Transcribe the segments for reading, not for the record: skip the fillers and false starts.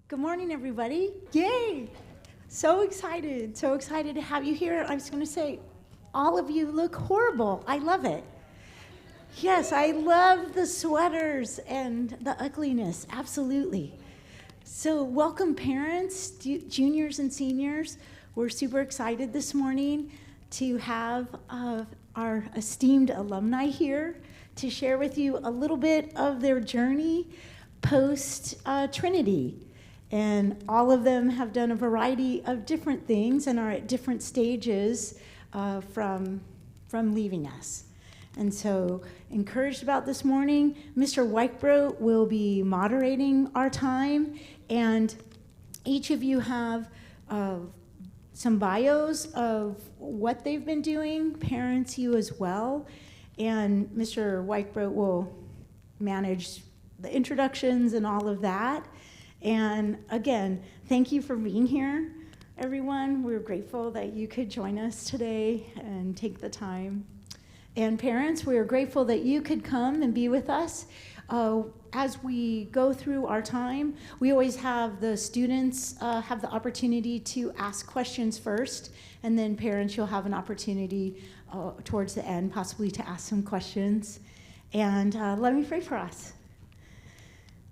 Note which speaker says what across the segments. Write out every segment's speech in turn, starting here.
Speaker 1: Good morning, everybody. Yay! So excited to have you here. I was going to say, all of you look horrible. I love it. Yes, I love the sweaters and the ugliness, absolutely. So welcome parents, juniors and seniors. We're super excited this morning to have our esteemed alumni here to share with you a little bit of their journey post Trinity. And all of them have done a variety of different things and are at different stages from leaving us. And so, encouraged about this morning, Mr. Weichbro will be moderating our time, and each of you have some bios of what they've been doing, parents, you as well, and Mr. Weichbro will manage the introductions and all of that. And again, thank you for being here, everyone. We're grateful that you could join us today and take the time. And parents, we are grateful that you could come and be with us. As we go through our time, we always have the students have the opportunity to ask questions first, and then parents, you'll have an opportunity towards the end possibly to ask some questions. And let me pray for us.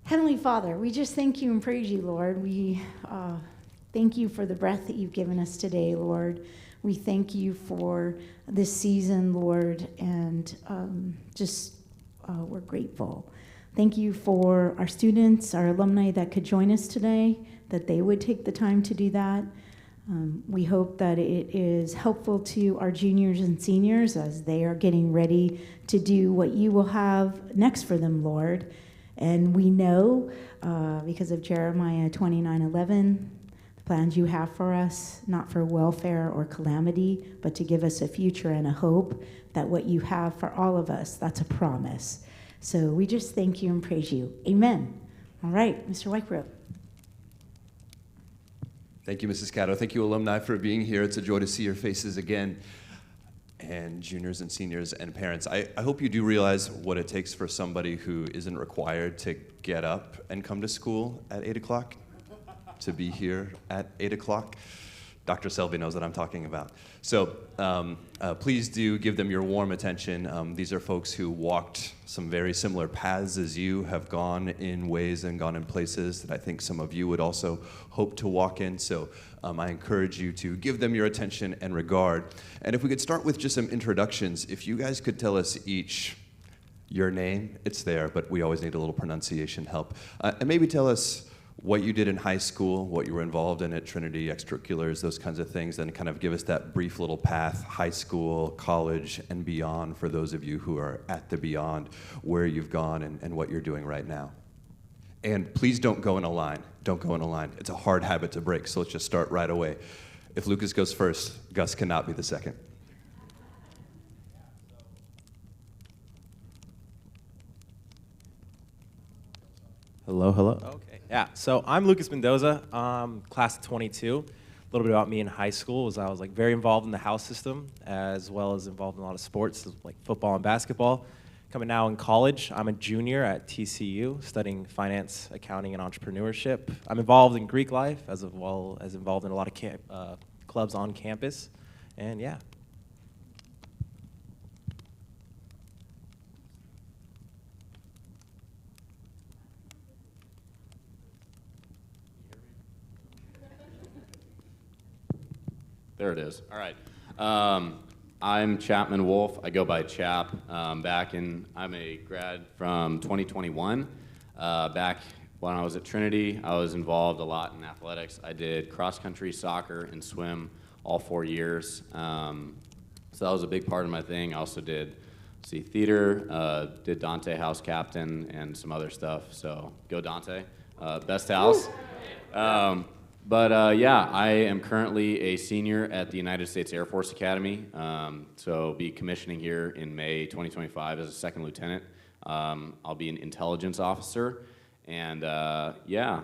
Speaker 1: Heavenly Father, we just thank you and praise you, Lord. We thank you for the breath that you've given us today, Lord. We thank you for this season, Lord, and we're grateful. Thank you for our students, our alumni that could join us today, that they would take the time to do that. We hope that it is helpful to our juniors and seniors as they are getting ready to do what you will have next for them, Lord. And we know, because of Jeremiah 29:11, the plans you have for us, not for welfare or calamity, but to give us a future and a hope, that what you have for all of us, that's a promise. So we just thank you and praise you. Amen. All right, Mr. Weichbro.
Speaker 2: Thank you, Mrs. Cato. Thank you, alumni, for being here. It's a joy to see your faces again. And juniors and seniors and parents, I hope you do realize what it takes for somebody who isn't required to get up and come to school at 8 o'clock to be here at 8 o'clock. Dr. Selby knows what I'm talking about. So please do give them your warm attention. These are folks who walked some very similar paths as you, have gone in ways and gone in places that I think some of you would also hope to walk in. So I encourage you to give them your attention and regard. And if we could start with just some introductions, if you guys could tell us each your name, it's there, but we always need a little pronunciation help. And maybe tell us what you did in high school, what you were involved in at Trinity, extracurriculars, those kinds of things, then kind of give us that brief little path, high school, college, and beyond for those of you who are at the beyond, where you've gone and what you're doing right now. And please don't go in a line. Don't go in a line. It's a hard habit to break, so let's just start right away. If Lucas goes first, Gus cannot be the second.
Speaker 3: Hello, hello. Okay, yeah. So I'm Lucas Mendoza, class of 22. A little bit about me in high school was I was very involved in the house system, as well as involved in a lot of sports, like football and basketball. Coming now in college, I'm a junior at TCU, studying finance, accounting, and entrepreneurship. I'm involved in Greek life, as well as involved in a lot of clubs on campus, and yeah.
Speaker 4: There it is. All right. I'm Chapman Wolf. I go by Chap. I'm a grad from 2021. Back when I was at Trinity, I was involved a lot in athletics. I did cross-country, soccer, and swim all 4 years. So that was a big part of my thing. I also did theater, did Dante House Captain, and some other stuff. So go Dante. Best house. Yeah, I am currently a senior at the United States Air Force Academy, so be commissioning here in May 2025 as a second lieutenant. I'll be an intelligence officer, and yeah,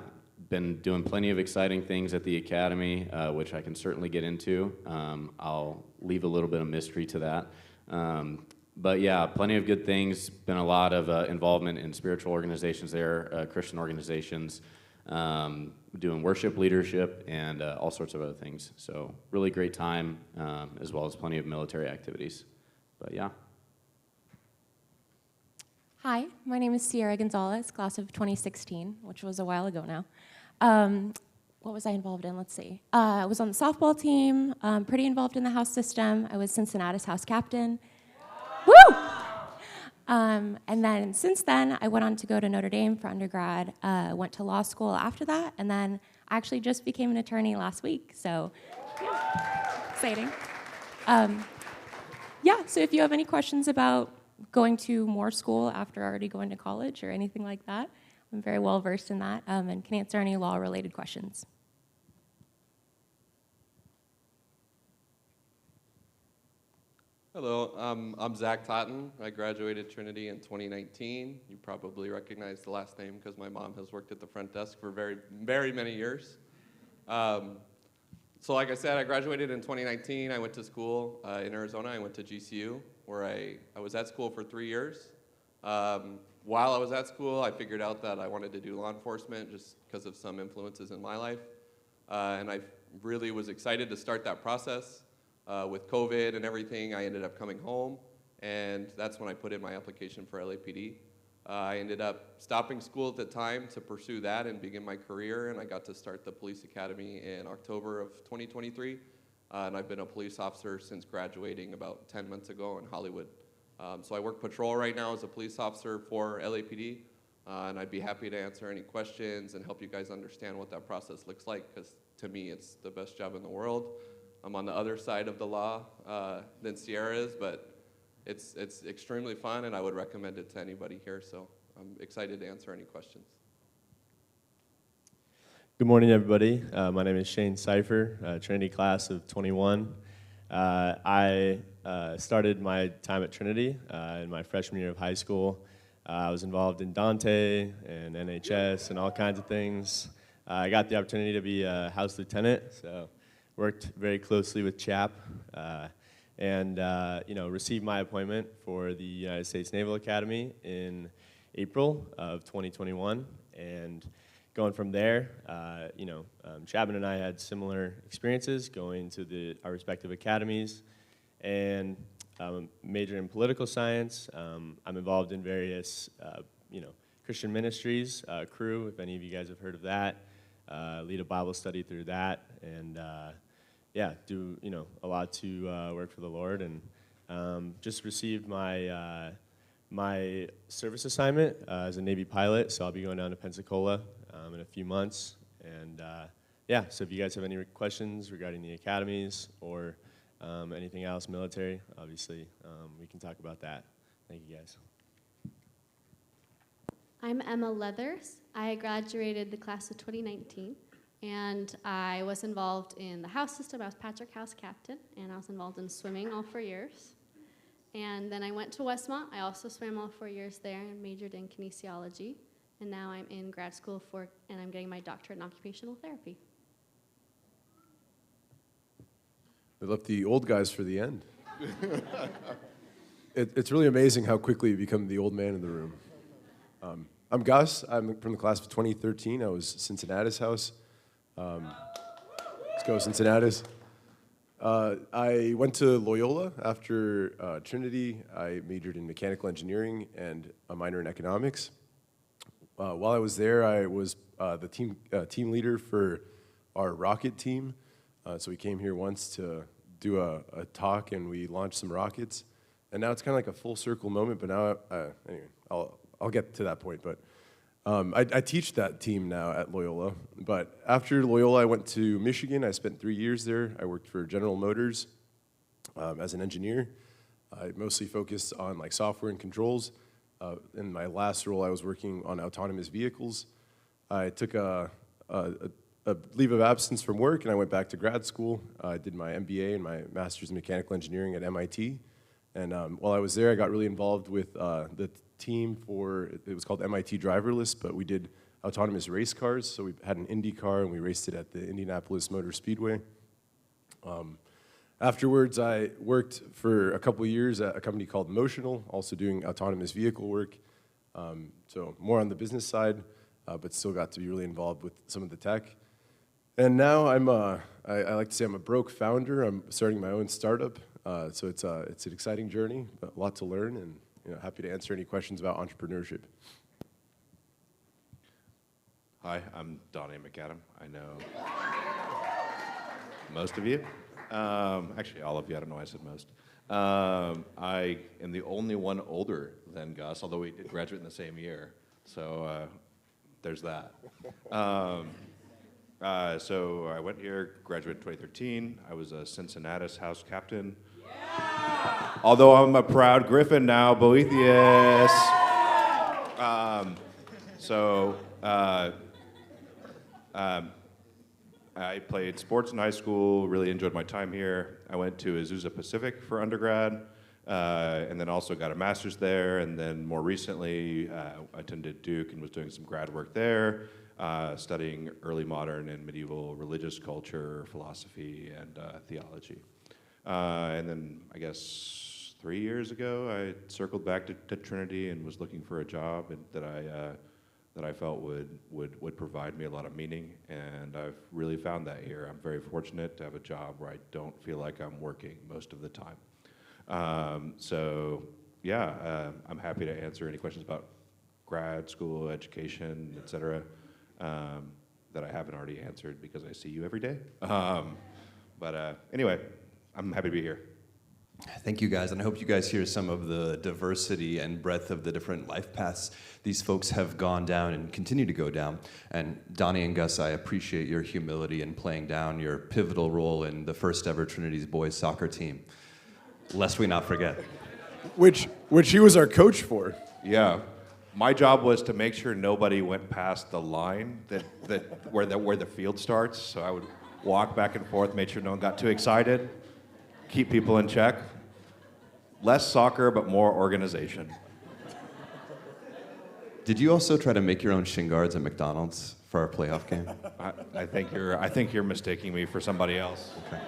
Speaker 4: been doing plenty of exciting things at the academy, which I can certainly get into. I'll leave a little bit of mystery to that. But yeah, plenty of good things. Been a lot of involvement in spiritual organizations there, Christian organizations. doing worship leadership, and all sorts of other things. So really great time, as well as plenty of military activities. But yeah.
Speaker 5: Hi, my name is Sierra Gonzalez, class of 2016, which was a while ago now. What was I involved in? Let's see. I was on the softball team, pretty involved in the house system. I was Cincinnati's house captain. Woo! And then since then, I went on to go to Notre Dame for undergrad, went to law school after that, and then I actually just became an attorney last week, so yeah, exciting. Yeah, so if you have any questions about going to more school after already going to college or anything like that, I'm very well versed in that and can answer any law-related questions.
Speaker 6: Hello, I'm Zach Totten. I graduated Trinity in 2019. You probably recognize the last name because my mom has worked at the front desk for very, very many years. So like I said, I graduated in 2019. I went to school in Arizona. I went to GCU, where I was at school for 3 years. While I was at school, I figured out that I wanted to do law enforcement just because of some influences in my life. And I really was excited to start that process. With COVID and everything, I ended up coming home, and that's when I put in my application for LAPD. I ended up stopping school at the time to pursue that and begin my career, and I got to start the police academy in October of 2023, and I've been a police officer since graduating about 10 months ago in Hollywood. So I work patrol right now as a police officer for LAPD, and I'd be happy to answer any questions and help you guys understand what that process looks like, because to me it's the best job in the world. I'm on the other side of the law than Sierra is, but it's extremely fun, and I would recommend it to anybody here, so I'm excited to answer any questions.
Speaker 7: Good morning, everybody. My name is Shane Cipher, Trinity class of 21. I started my time at Trinity in my freshman year of high school. I was involved in Dante and NHS and all kinds of things. I got the opportunity to be a house lieutenant, so worked very closely with Chap, and received my appointment for the United States Naval Academy in April of 2021. And going from there, Chapman and I had similar experiences going to our respective academies, and major in political science. I'm involved in various, Christian ministries, Crew, if any of you guys have heard of that. Lead a Bible study through that, and do a lot to work for the Lord, and just received my my service assignment as a Navy pilot, so I'll be going down to Pensacola in a few months, and so if you guys have any questions regarding the academies or anything else military, obviously we can talk about that. Thank you guys.
Speaker 8: I'm Emma Leathers. I graduated the class of 2019, and I was involved in the house system. I was Patrick House Captain, and I was involved in swimming all 4 years. And then I went to Westmont. I also swam all 4 years there and majored in kinesiology. And now I'm in grad school and I'm getting my doctorate in occupational therapy.
Speaker 9: We left the old guys for the end. It's really amazing how quickly you become the old man in the room. I'm Gus. I'm from the class of 2013. I was Cincinnati's house. Let's go, Cincinnati's. I went to Loyola after Trinity. I majored in mechanical engineering and a minor in economics. While I was there, I was the team leader for our rocket team. So we came here once to do a talk, and we launched some rockets. And now it's kind of like a full circle moment, but now, anyway, I'll get to that point. But I teach that team now at Loyola. But after Loyola, I went to Michigan. I spent 3 years there. I worked for General Motors as an engineer. I mostly focused on like software and controls. In my last role, I was working on autonomous vehicles. I took a leave of absence from work, and I went back to grad school. I did my MBA and my master's in mechanical engineering at MIT. And while I was there, I got really involved with the team it was called MIT Driverless, but we did autonomous race cars. So we had an Indy car, and we raced it at the Indianapolis Motor Speedway. Afterwards, I worked for a couple years at a company called Motional, also doing autonomous vehicle work. So more on the business side. but still got to be really involved with some of the tech. And now I like to say I'm a broke founder. I'm starting my own startup, so it's an exciting journey, but a lot to learn, and happy to answer any questions about entrepreneurship.
Speaker 10: Hi, I'm Donnie McAdam. I know most of you. Actually, all of you. I don't know why I said most. I am the only one older than Gus, although we did graduate in the same year. So there's that. So I went here, graduated in 2013. I was a Cincinnatus house captain. Yeah! Although I'm a proud Griffin now, Boethius. I played sports in high school, really enjoyed my time here. I went to Azusa Pacific for undergrad, and then also got a master's there, and then more recently attended Duke and was doing some grad work there, studying early modern and medieval religious culture, philosophy, and theology. And then I guess 3 years ago, I circled back to Trinity and was looking for a job that I felt would provide me a lot of meaning, and I've really found that here. I'm very fortunate to have a job where I don't feel like I'm working most of the time. I'm happy to answer any questions about grad school, education, et cetera, that I haven't already answered because I see you every day. Anyway, I'm happy to be here.
Speaker 2: Thank you, guys, and I hope you guys hear some of the diversity and breadth of the different life paths these folks have gone down and continue to go down. And Donnie and Gus, I appreciate your humility in playing down your pivotal role in the first ever Trinity's boys soccer team, lest we not forget.
Speaker 9: Which he was our coach for.
Speaker 10: Yeah. My job was to make sure nobody went past the line where the field starts, so I would walk back and forth, make sure no one got too excited, keep people in check. Less soccer, but more organization.
Speaker 2: Did you also try to make your own shin guards at McDonald's for our playoff game?
Speaker 10: I think you're mistaking me for somebody else.
Speaker 2: Okay.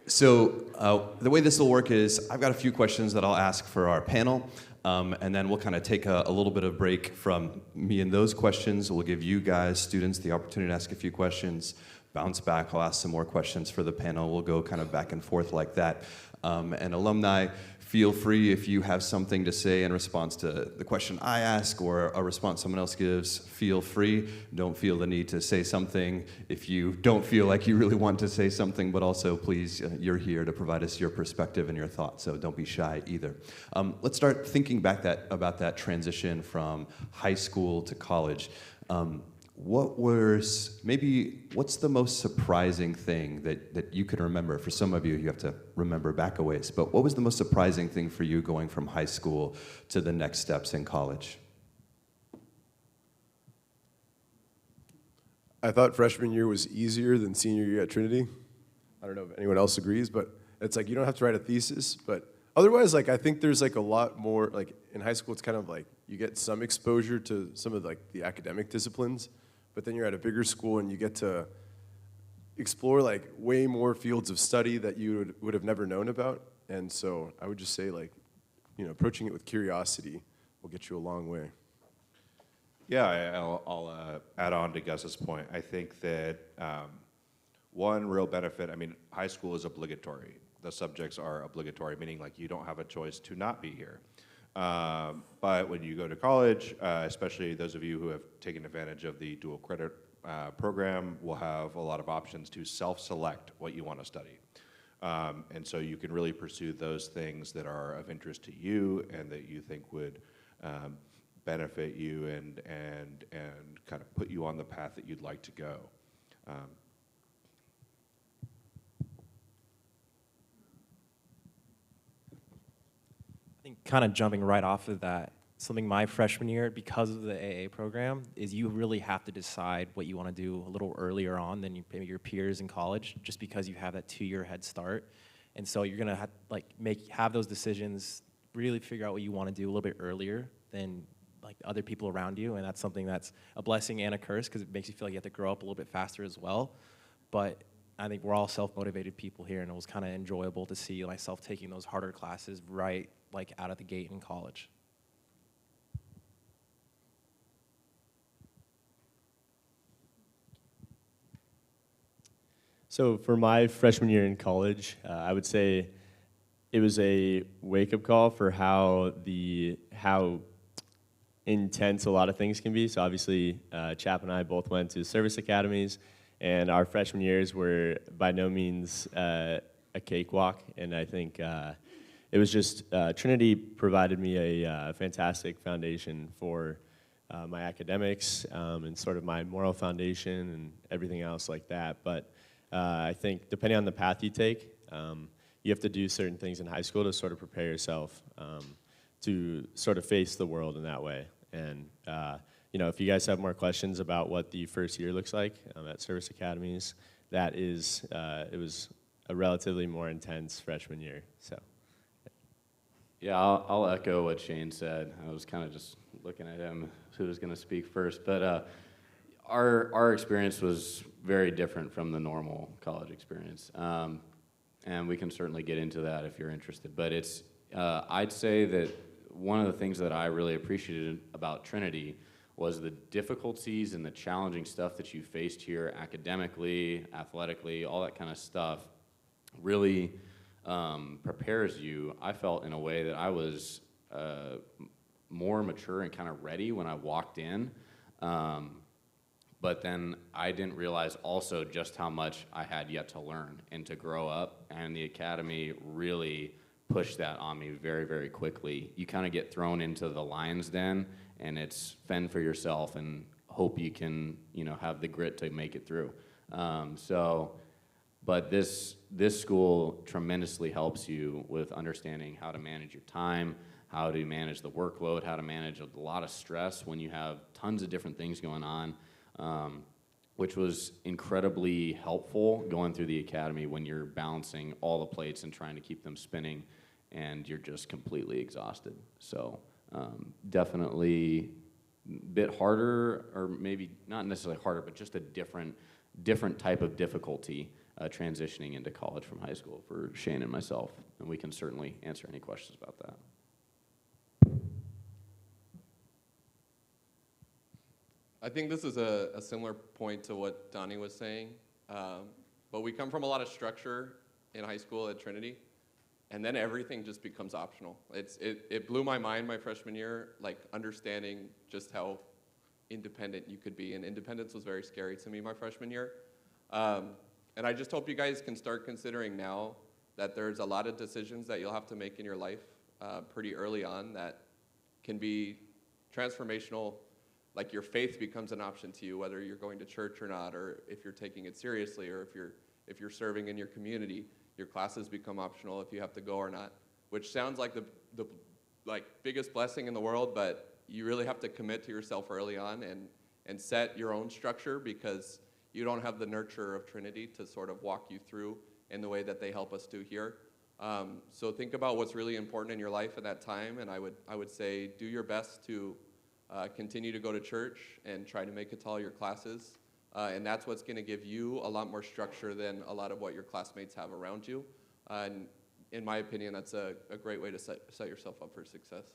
Speaker 2: So the way this will work is I've got a few questions that I'll ask for our panel, and then we'll kind of take a little bit of break from me and those questions. We'll give you guys, students, the opportunity to ask a few questions. Bounce back, I'll ask some more questions for the panel. We'll go kind of back and forth like that. And alumni, feel free if you have something to say in response to the question I ask or a response someone else gives, feel free. Don't feel the need to say something if you don't feel like you really want to say something, but also please, you're here to provide us your perspective and your thoughts, so don't be shy either. Let's start thinking back about that transition from high school to college. What's the most surprising thing that you can remember? For some of you, you have to remember back a ways, but what was the most surprising thing for you going from high school to the next steps in college?
Speaker 9: I thought freshman year was easier than senior year at Trinity. I don't know if anyone else agrees, but it's like you don't have to write a thesis, but otherwise, like I think there's like a lot more, like in high school, it's kind of like you get some exposure to some of like the academic disciplines, but then you're at a bigger school and you get to explore like way more fields of study that you would have never known about. And so I would just say like, approaching it with curiosity will get you a long way.
Speaker 10: Yeah, I'll add on to Gus's point. I think that one real benefit, high school is obligatory. The subjects are obligatory, meaning like you don't have a choice to not be here. But when you go to college, especially those of you who have taken advantage of the dual credit program, will have a lot of options to self-select what you want to study. And so you can really pursue those things that are of interest to you and that you think would benefit you and kind of put you on the path that you'd like to go.
Speaker 3: I think kind of jumping right off of that, something my freshman year, because of the AA program, is you really have to decide what you want to do a little earlier on than maybe your peers in college, just because you have that 2-year head start. And so you're gonna have those decisions, really figure out what you want to do a little bit earlier than like other people around you, and that's something that's a blessing and a curse because it makes you feel like you have to grow up a little bit faster as well. But I think we're all self-motivated people here, and it was kind of enjoyable to see myself taking those harder classes right out of the gate in college.
Speaker 7: So for my freshman year in college, I would say it was a wake-up call for how intense a lot of things can be. So obviously, Chap and I both went to service academies, and our freshman years were by no means a cakewalk. And I think it was just Trinity provided me a fantastic foundation for my academics and sort of my moral foundation and everything else like that. But I think depending on the path you take, you have to do certain things in high school to sort of prepare yourself to sort of face the world in that way. And you know, if you guys have more questions about what the first year looks like at service academies, that is, it was a relatively more intense freshman year. So.
Speaker 4: Yeah, I'll echo what Shane said. I was kind of just looking at him, who was going to speak first. But our experience was very different from the normal college experience. And we can certainly get into that if you're interested. But it's, I'd say that one of the things that I really appreciated about Trinity was the difficulties and the challenging stuff that you faced here academically, athletically, all that kind of stuff really prepares you, I felt, in a way that I was more mature and kind of ready when I walked in. But then I didn't realize also just how much I had yet to learn and to grow up, and the academy really pushed that on me very, very quickly. You kind of get thrown into the lion's den, and it's fend for yourself and hope you can, you know, have the grit to make it through. But this school tremendously helps you with understanding how to manage your time, how to manage the workload, how to manage a lot of stress when you have tons of different things going on, which was incredibly helpful going through the academy when you're balancing all the plates and trying to keep them spinning and you're just completely exhausted. So definitely a bit harder, or maybe not necessarily harder, but just a different type of difficulty transitioning into college from high school for Shane and myself, and we can certainly answer any questions about that.
Speaker 6: I think this is a similar point to what Donnie was saying, but we come from a lot of structure in high school at Trinity, and then everything just becomes optional. It blew my mind my freshman year, like understanding just how independent you could be, and independence was very scary to me my freshman year. And I just hope you guys can start considering now that there's a lot of decisions that you'll have to make in your life pretty early on that can be transformational. Like your faith becomes an option to you, whether you're going to church or not, or if you're taking it seriously, or if you're serving in your community. Your classes become optional if you have to go or not, which sounds like the biggest blessing in the world, but you really have to commit to yourself early on and set your own structure, because you don't have the nurture of Trinity to sort of walk you through in the way that they help us do here. So think about what's really important in your life at that time, and I would say do your best to continue to go to church and try to make it to all your classes. And that's what's going to give you a lot more structure than a lot of what your classmates have around you. And in my opinion, that's a great way to set yourself up for success.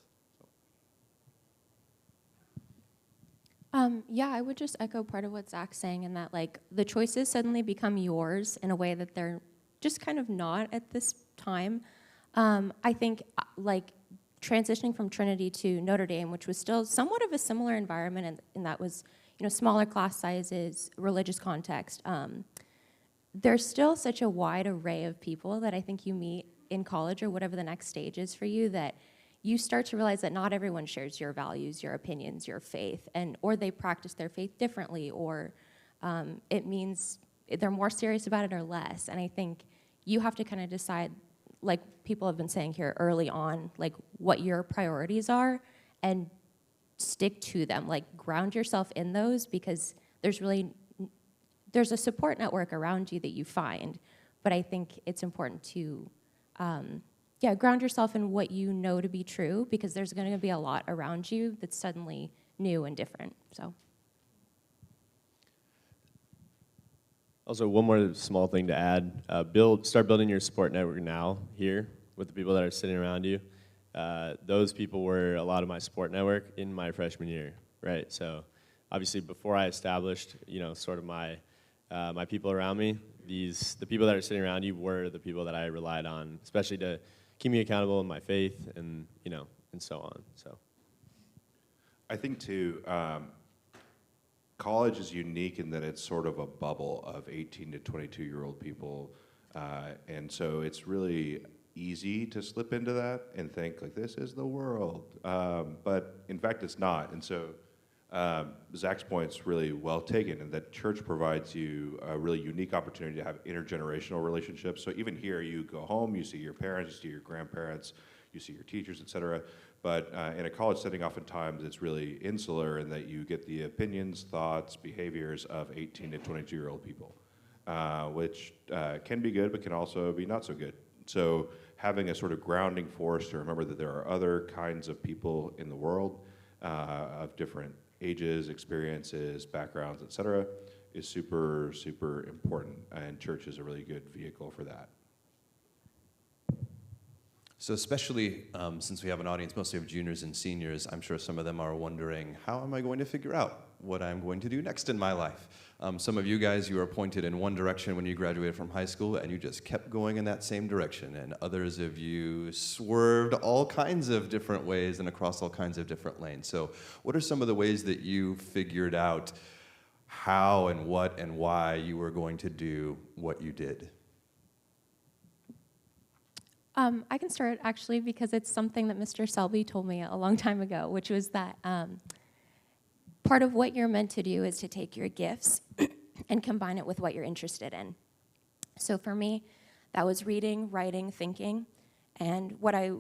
Speaker 5: Yeah, I would just echo part of what Zach's saying, in that like the choices suddenly become yours in a way that they're just kind of not at this time. I think like transitioning from Trinity to Notre Dame, which was still somewhat of a similar environment, and that was, you know, smaller class sizes, religious context. There's still such a wide array of people that I think you meet in college or whatever the next stage is for you, that you start to realize that not everyone shares your values, your opinions, your faith, or they practice their faith differently, or it means they're more serious about it or less. And I think you have to kind of decide, like people have been saying here early on, like what your priorities are and stick to them, like ground yourself in those, because there's a support network around you that you find. But I think it's important to ground yourself in what you know to be true, because there's going to be a lot around you that's suddenly new and different. So.
Speaker 7: Also, one more small thing to add. Start building your support network now here with the people that are sitting around you. Those people were a lot of my support network in my freshman year, right? So obviously before I established, you know, sort of my people around me, the people that are sitting around you were the people that I relied on, especially to keep me accountable in my faith and, and so on. So
Speaker 10: I think too, college is unique in that it's sort of a bubble of 18 to 22-year-old people, and so it's really easy to slip into that and think like this is the world, but in fact it's not. And so Zach's point's really well taken, in that church provides you a really unique opportunity to have intergenerational relationships. So even here, you go home, you see your parents, you see your grandparents, you see your teachers, etc. But in a college setting, oftentimes it's really insular in that you get the opinions, thoughts, behaviors of 18 to 22-year-old people, which can be good, but can also be not so good. So having a sort of grounding force to remember that there are other kinds of people in the world of different ages, experiences, backgrounds, etc., is super, super important, and church is a really good vehicle for that.
Speaker 2: So especially since we have an audience mostly of juniors and seniors, I'm sure some of them are wondering, how am I going to figure out what I'm going to do next in my life? Some of you guys, you were pointed in one direction when you graduated from high school, and you just kept going in that same direction. And others of you swerved all kinds of different ways and across all kinds of different lanes. So what are some of the ways that you figured out how and what and why you were going to do what you did?
Speaker 5: I can start, actually, because it's something that Mr. Selby told me a long time ago, which was that part of what you're meant to do is to take your gifts and combine it with what you're interested in. So for me, that was reading, writing, thinking, and what I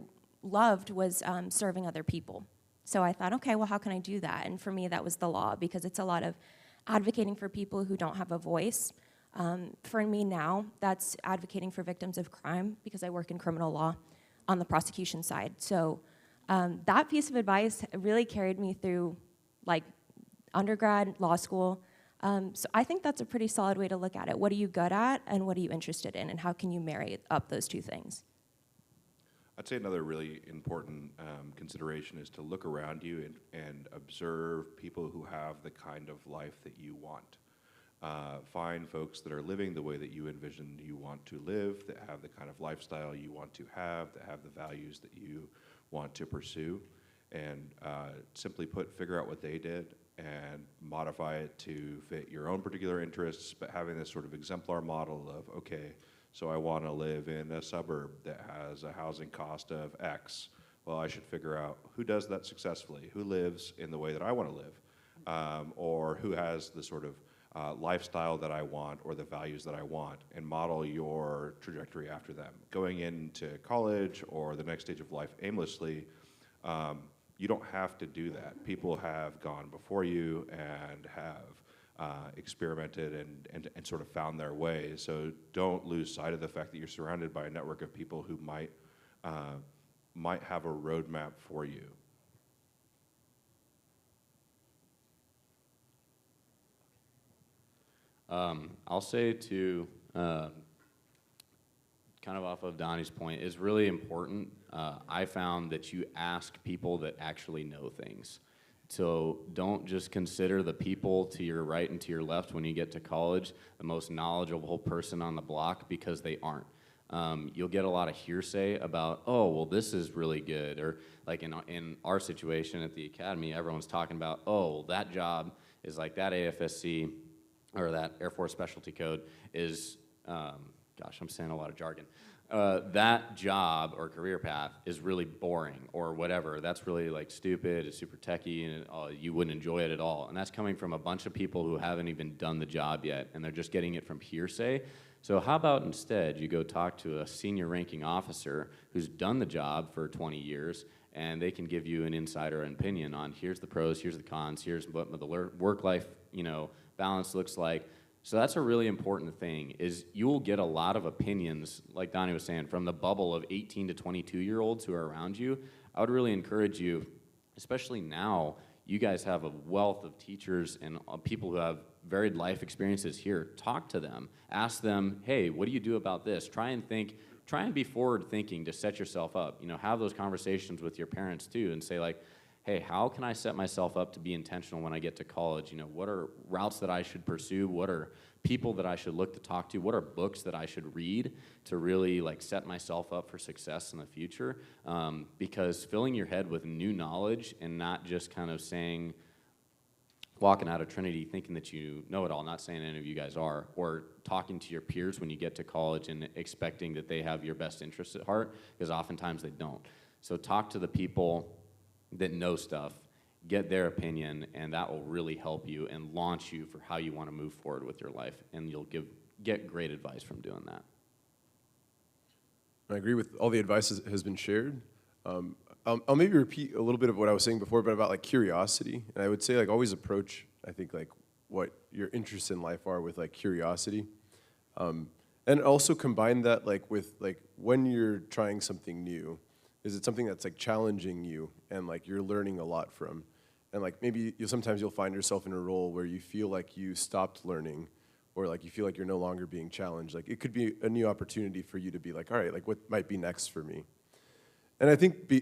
Speaker 5: loved was serving other people. So I thought, okay, well, how can I do that? And for me, that was the law, because it's a lot of advocating for people who don't have a voice. For me now, that's advocating for victims of crime, because I work in criminal law on the prosecution side. So that piece of advice really carried me through like undergrad, law school. So I think that's a pretty solid way to look at it. What are you good at and what are you interested in, and how can you marry up those two things?
Speaker 10: I'd say another really important consideration is to look around you and observe people who have the kind of life that you want. Find folks that are living the way that you envision you want to live, that have the kind of lifestyle you want to have, that have the values that you want to pursue, and simply put, figure out what they did and modify it to fit your own particular interests, but having this sort of exemplar model of, okay, so I want to live in a suburb that has a housing cost of X. Well, I should figure out who does that successfully, who lives in the way that I want to live, or who has the sort of lifestyle that I want or the values that I want, and model your trajectory after them. Going into college or the next stage of life aimlessly, you don't have to do that. People have gone before you and have experimented and sort of found their way. So don't lose sight of the fact that you're surrounded by a network of people who might have a roadmap for you.
Speaker 4: I'll say to kind of off of Donnie's point, is really important. I found that you ask people that actually know things. So don't just consider the people to your right and to your left when you get to college the most knowledgeable person on the block, because they aren't. You'll get a lot of hearsay about, oh, well, this is really good. Or like in our situation at the academy, everyone's talking about, oh, well, that job is like that AFSC or that Air Force Specialty Code is, gosh, I'm saying a lot of jargon. That job or career path is really boring or whatever. That's really like stupid, it's super techie, and you wouldn't enjoy it at all. And that's coming from a bunch of people who haven't even done the job yet, and they're just getting it from hearsay. So how about instead you go talk to a senior ranking officer who's done the job for 20 years, and they can give you an insider opinion on here's the pros, here's the cons, here's what the work-life balance looks like. So that's a really important thing, is you'll get a lot of opinions, like Donnie was saying, from the bubble of 18 to 22-year-olds who are around you. I would really encourage you, especially now, you guys have a wealth of teachers and people who have varied life experiences here. Talk to them. Ask them, hey, what do you do about this? Try and be forward thinking to set yourself up. Have those conversations with your parents too, and say like, hey, how can I set myself up to be intentional when I get to college? You know, what are routes that I should pursue? What are people that I should look to talk to? What are books that I should read to really like set myself up for success in the future? Because filling your head with new knowledge and not just kind of saying, walking out of Trinity thinking that you know it all, not saying any of you guys are, or talking to your peers when you get to college and expecting that they have your best interests at heart, because oftentimes they don't. So talk to the people that know stuff, get their opinion, and that will really help you and launch you for how you want to move forward with your life, and you'll get great advice from doing that.
Speaker 9: I agree with all the advice that has been shared. I'll maybe repeat a little bit of what I was saying before, but about like curiosity. And I would say like always approach, I think, like what your interests in life are with like curiosity. And also combine that like with like when you're trying something new, is it something that's like challenging you and like you're learning a lot from? And like maybe sometimes you'll find yourself in a role where you feel like you stopped learning, or like you feel like you're no longer being challenged. Like it could be a new opportunity for you to be like, all right, like what might be next for me? And I think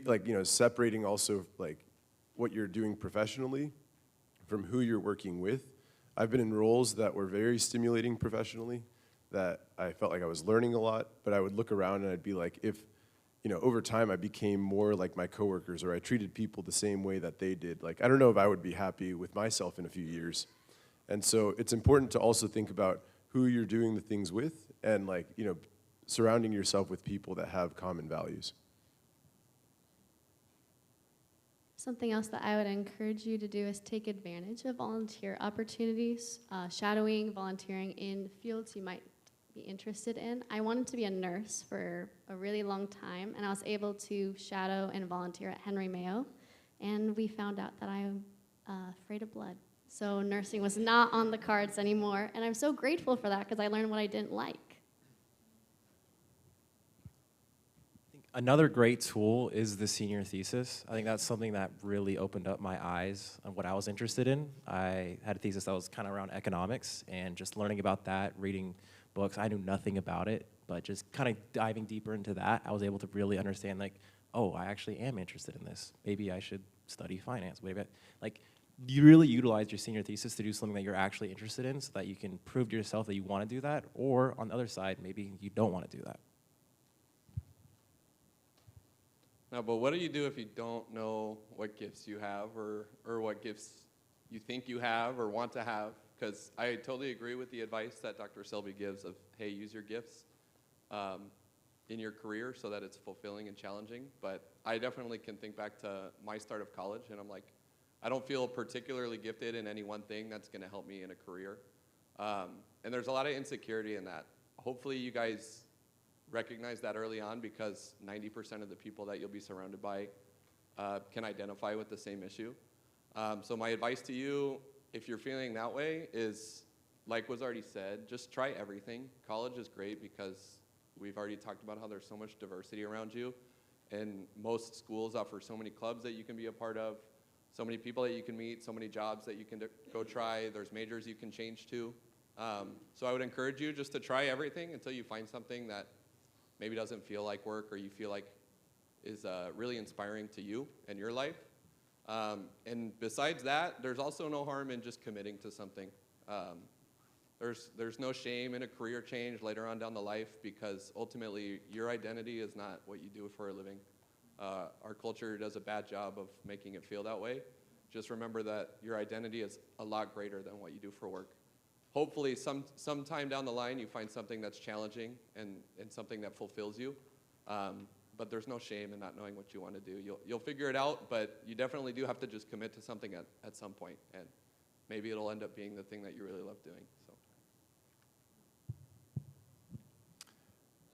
Speaker 9: separating also like what you're doing professionally from who you're working with. I've been in roles that were very stimulating professionally, that I felt like I was learning a lot, but I would look around and I'd be like, if, over time I became more like my coworkers, or I treated people the same way that they did, like I don't know if I would be happy with myself in a few years. And so it's important to also think about who you're doing the things with, and like, surrounding yourself with people that have common values.
Speaker 8: Something else that I would encourage you to do is take advantage of volunteer opportunities, shadowing, volunteering in fields you might be interested in. I wanted to be a nurse for a really long time, and I was able to shadow and volunteer at Henry Mayo, and we found out that I am afraid of blood. So nursing was not on the cards anymore, and I'm so grateful for that because I learned what I didn't like.
Speaker 3: Another great tool is the senior thesis. I think that's something that really opened up my eyes on what I was interested in. I had a thesis that was kind of around economics, and just learning about that, reading books, I knew nothing about it, but just kind of diving deeper into that, I was able to really understand, like, oh, I actually am interested in this. Maybe I should study finance. Maybe you really utilize your senior thesis to do something that you're actually interested in, so that you can prove to yourself that you want to do that, or on the other side, maybe you don't want to do that.
Speaker 6: No, but what do you do if you don't know what gifts you have, or what gifts you think you have or want to have? Because I totally agree with the advice that Dr. Selby gives of, hey, use your gifts in your career so that it's fulfilling and challenging. But I definitely can think back to my start of college, and I'm like, I don't feel particularly gifted in any one thing that's going to help me in a career. And there's a lot of insecurity in that. Hopefully you guys recognize that early on, because 90% of the people that you'll be surrounded by can identify with the same issue. So my advice to you, if you're feeling that way, is, like was already said, just try everything. College is great because we've already talked about how there's so much diversity around you, and most schools offer so many clubs that you can be a part of, so many people that you can meet, so many jobs that you can go try. There's majors you can change to. So I would encourage you just to try everything until you find something that maybe doesn't feel like work, or you feel like is really inspiring to you and your life. And besides that, there's also no harm in just committing to something. There's no shame in a career change later on down the life, because ultimately your identity is not what you do for a living. Our culture does a bad job of making it feel that way. Just remember that your identity is a lot greater than what you do for work. Hopefully sometime down the line you find something that's challenging and something that fulfills you. But there's no shame in not knowing what you want to do. You'll figure it out, but you definitely do have to just commit to something at some point, and maybe it'll end up being the thing that you really love doing.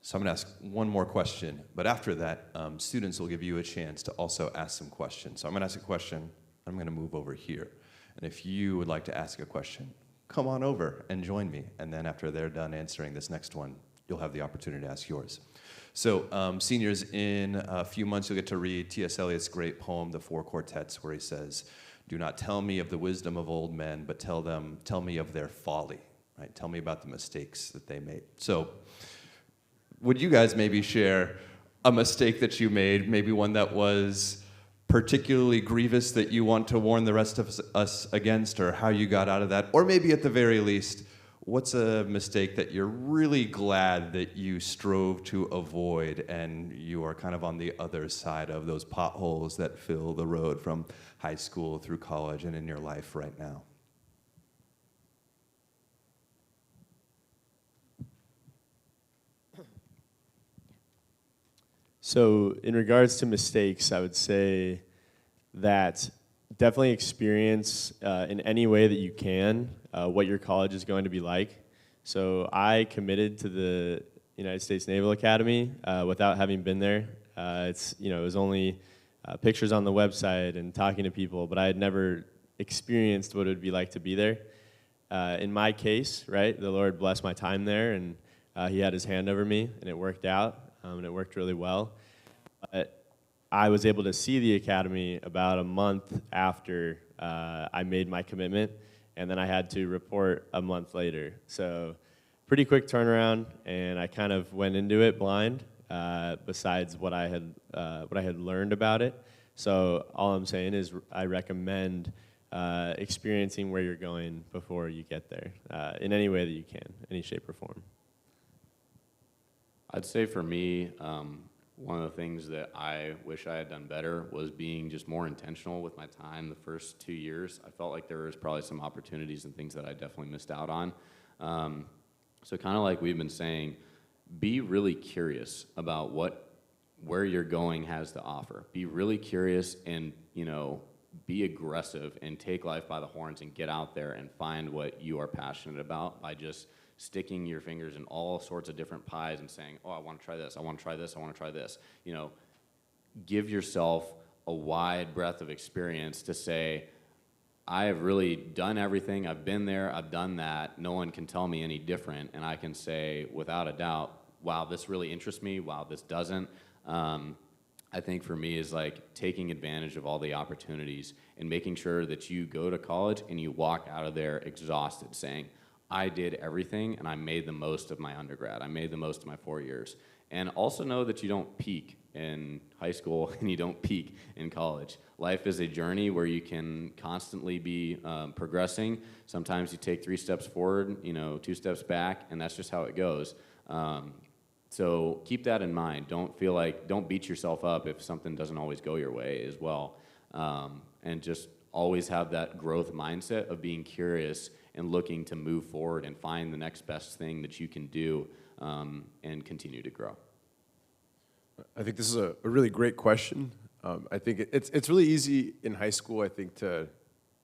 Speaker 2: So I'm going to ask one more question, but after that, students will give you a chance to also ask some questions. So I'm going to ask a question. I'm going to move over here. And if you would like to ask a question, come on over and join me. And then after they're done answering this next one, you'll have the opportunity to ask yours. So seniors, in a few months, you'll get to read T.S. Eliot's great poem, The Four Quartets, where he says, "Do not tell me of the wisdom of old men, but tell me of their folly." Right? Tell me about the mistakes that they made. So would you guys maybe share a mistake that you made, maybe one that was particularly grievous that you want to warn the rest of us against, or how you got out of that? Or maybe at the very least, what's a mistake that you're really glad that you strove to avoid and you are kind of on the other side of those potholes that fill the road from high school through college and in your life right now?
Speaker 7: So in regards to mistakes, I would say that definitely experience in any way that you can what your college is going to be like. So I committed to the United States Naval Academy without having been there. It was only pictures on the website and talking to people, but I had never experienced what it would be like to be there. In my case, right, the Lord blessed my time there, and He had His hand over me, and it worked out, and it worked really well. But I was able to see the academy about a month after I made my commitment, and then I had to report a month later. So pretty quick turnaround, and I kind of went into it blind, besides what I had learned about it. So all I'm saying is I recommend experiencing where you're going before you get there, in any way that you can, any shape or form.
Speaker 4: I'd say for me, one of the things that I wish I had done better was being just more intentional with my time the first 2 years. I felt like there was probably some opportunities and things that I definitely missed out on. So kind of like we've been saying, be really curious about where you're going has to offer. Be really curious and, be aggressive and take life by the horns and get out there and find what you are passionate about by just sticking your fingers in all sorts of different pies and saying, oh, I want to try this, I want to try this, I want to try this. Give yourself a wide breadth of experience to say, I have really done everything, I've been there, I've done that, no one can tell me any different, and I can say without a doubt, wow, this really interests me, wow, this doesn't. I think for me is like taking advantage of all the opportunities and making sure that you go to college and you walk out of there exhausted saying, I did everything and I made the most of my undergrad. I made the most of my 4 years. And also know that you don't peak in high school and you don't peak in college. Life is a journey where you can constantly be progressing. Sometimes you take 3 steps forward, 2 steps back, and that's just how it goes. So keep that in mind. Don't beat yourself up if something doesn't always go your way as well. And just always have that growth mindset of being curious and looking to move forward and find the next best thing that you can do and continue to grow.
Speaker 9: I think this is a really great question. I think it's really easy in high school, I think, to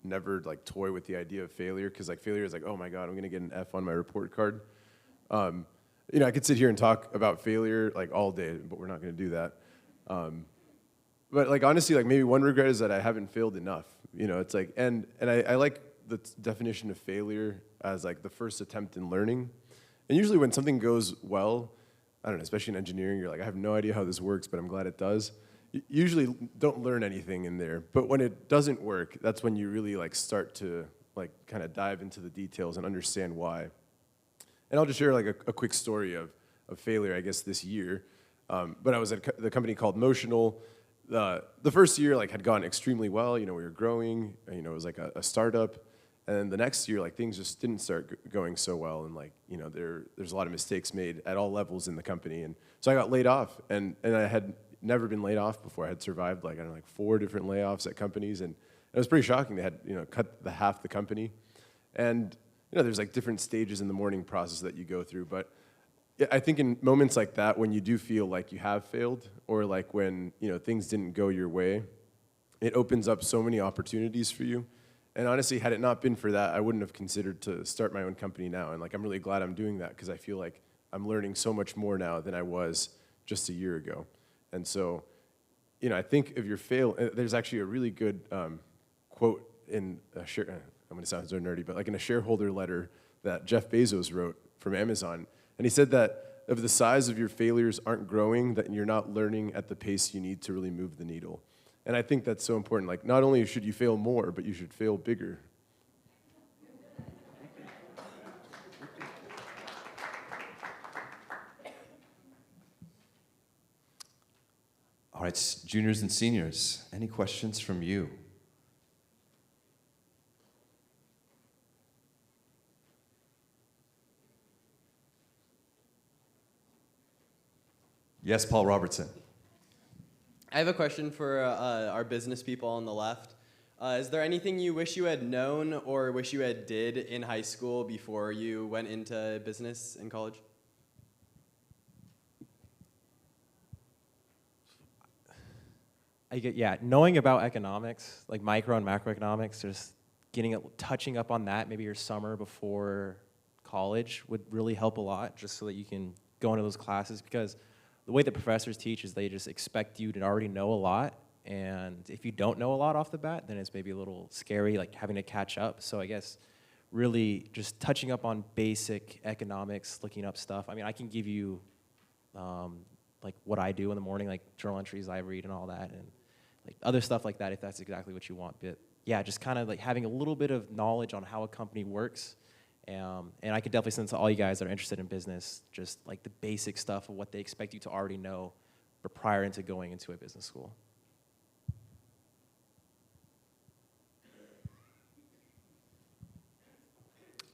Speaker 9: never toy with the idea of failure, because failure is oh my God, I'm gonna get an F on my report card. I could sit here and talk about failure all day, but we're not gonna do that. But honestly, maybe one regret is that I haven't failed enough. It's and I like the definition of failure as the first attempt in learning. And usually when something goes well, I don't know, especially in engineering, you're I have no idea how this works, but I'm glad it does. You usually don't learn anything in there. But when it doesn't work, that's when you really start to kind of dive into the details and understand why. And I'll just share a quick story of failure, I guess, this year. But I was at the company called Motional. The first year had gone extremely well. We were growing. It was a startup. And then the next year, things just didn't start going so well. And there's a lot of mistakes made at all levels in the company. And so I got laid off. And I had never been laid off before. I had survived 4 different layoffs at companies. And it was pretty shocking. They had cut half the company. And there's different stages in the mourning process that you go through. But I think in moments like that, when you do feel like you have failed, or when things didn't go your way, it opens up so many opportunities for you. And honestly, had it not been for that, I wouldn't have considered to start my own company now. And I'm really glad I'm doing that, because I feel like I'm learning so much more now than I was just a year ago. And so, I think if you're failing, there's actually a really good quote in I'm going to sound so nerdy, but in a shareholder letter that Jeff Bezos wrote from Amazon. And he said that if the size of your failures aren't growing, that you're not learning at the pace you need to really move the needle. And I think that's so important. Not only should you fail more, but you should fail bigger.
Speaker 2: All right, juniors and seniors, any questions from you? Yes, Paul Robertson.
Speaker 11: I have a question for our business people on the left. Is there anything you wish you had known or wish you had did in high school before you went into business in college?
Speaker 3: Knowing about economics, like micro and macroeconomics, just touching up on that maybe your summer before college would really help a lot, just so that you can go into those classes, because the way that professors teach is they just expect you to already know a lot, and if you don't know a lot off the bat, then it's maybe a little scary, like having to catch up. So I guess really just touching up on basic economics, looking up stuff. I mean, I can give you like what I do in the morning, like journal entries I read and all that, and like other stuff like that if that's exactly what you want. But yeah, just kind of like having a little bit of knowledge on how a company works. And I could definitely send to all you guys that are interested in business, just like the basic stuff of what they expect you to already know, but prior into going into a business school.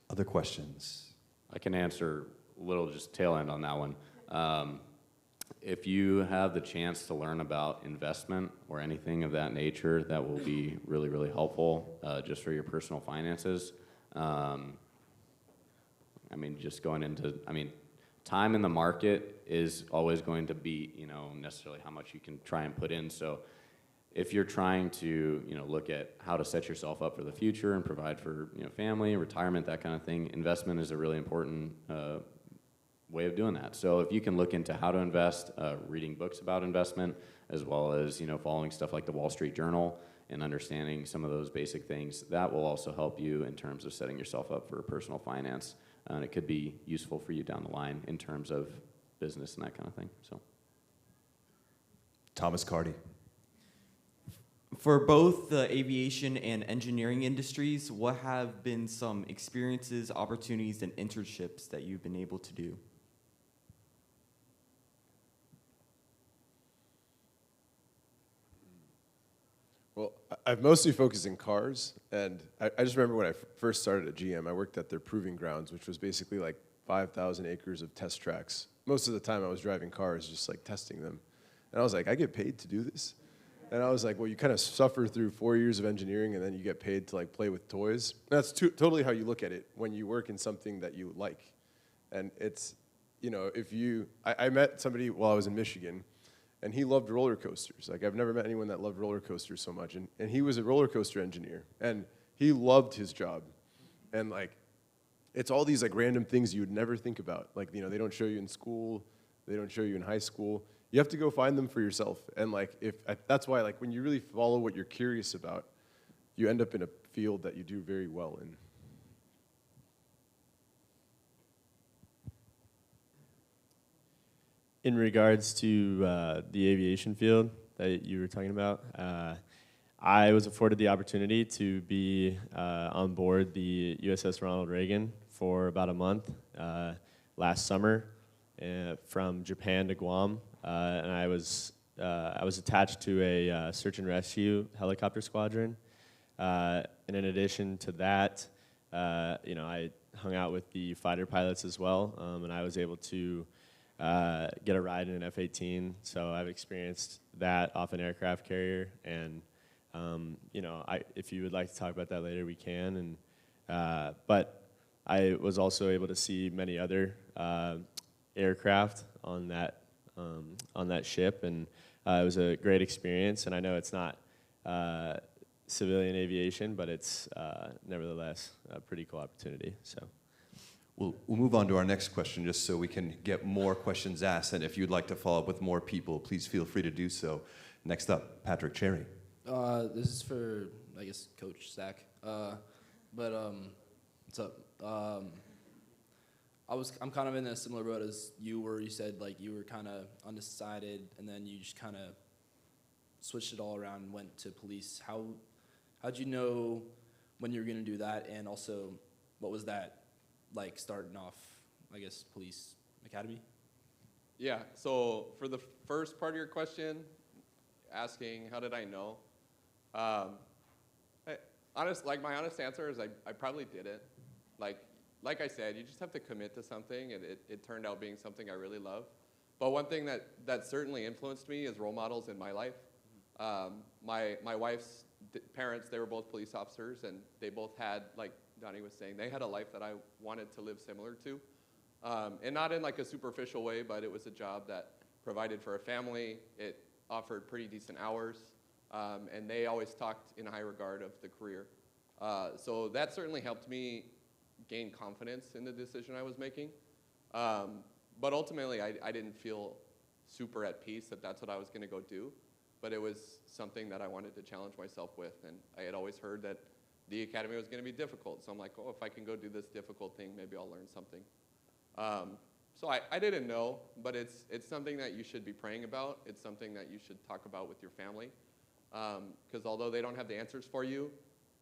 Speaker 2: Other questions?
Speaker 4: I can answer a little just tail end on that one. If you have the chance to learn about investment or anything of that nature, that will be really, really helpful just for your personal finances. I mean, just going into, time in the market is always going to be, necessarily how much you can try and put in. So if you're trying to, look at how to set yourself up for the future and provide for, family, retirement, that kind of thing, investment is a really important way of doing that. So if you can look into how to invest, reading books about investment, as well as, following stuff like the Wall Street Journal and understanding some of those basic things, that will also help you in terms of setting yourself up for personal finance. And it could be useful for you down the line in terms of business and that kind of thing. So,
Speaker 2: Thomas Carty.
Speaker 12: For both the aviation and engineering industries, what have been some experiences, opportunities, and internships that you've been able to do?
Speaker 9: Well, I've mostly focused in cars, and I just remember when I first started at GM, I worked at their proving grounds, which was basically like 5,000 acres of test tracks. Most of the time I was driving cars, just like testing them. And I was like, I get paid to do this? And I was like, well, you kind of suffer through 4 years of engineering, and then you get paid to like play with toys. And that's totally how you look at it when you work in something that you like. And it's, I met somebody while I was in Michigan, and he loved roller coasters. Like, I've never met anyone that loved roller coasters so much. And he was a roller coaster engineer, and he loved his job. And like, it's all these like random things you would never think about. Like, they don't show you in school, they don't show you in high school. You have to go find them for yourself. And like, that's why like when you really follow what you're curious about, you end up in a field that you do very well in.
Speaker 7: In regards to the aviation field that you were talking about, I was afforded the opportunity to be on board the USS Ronald Reagan for about a month last summer from Japan to Guam, and I was attached to a search and rescue helicopter squadron. And in addition to that, I hung out with the fighter pilots as well, and I was able to get a ride in an F-18, so I've experienced that off an aircraft carrier, and if you would like to talk about that later, we can. And but I was also able to see many other aircraft on that ship, and it was a great experience. And I know it's not civilian aviation, but it's nevertheless a pretty cool opportunity. So.
Speaker 2: We'll move on to our next question just so we can get more questions asked. And if you'd like to follow up with more people, please feel free to do so. Next up, Patrick Cherry.
Speaker 13: This is for, I guess, Coach Zach. What's up? I'm kind of in a similar boat as you were. You said like you were kind of undecided, and then you just kind of switched it all around and went to police. How'd you know when you were going to do that, and also what was that like starting off, I guess, police academy?
Speaker 6: Yeah, so for the first part of your question, asking, how did I know? My honest answer is I probably didn't. Like I said, you just have to commit to something, and it turned out being something I really love. But one thing that certainly influenced me is role models in my life. My wife's parents, they were both police officers, and they both had, like Donnie was saying, they had a life that I wanted to live similar to. And not in like a superficial way, but it was a job that provided for a family. It offered pretty decent hours, and they always talked in high regard of the career. So that certainly helped me gain confidence in the decision I was making. But ultimately, I didn't feel super at peace that that's what I was going to go do. But it was something that I wanted to challenge myself with. And I had always heard that the academy was going to be difficult. So I'm like, oh, if I can go do this difficult thing, maybe I'll learn something. So I didn't know, but it's something that you should be praying about. It's something that you should talk about with your family. Because although they don't have the answers for you,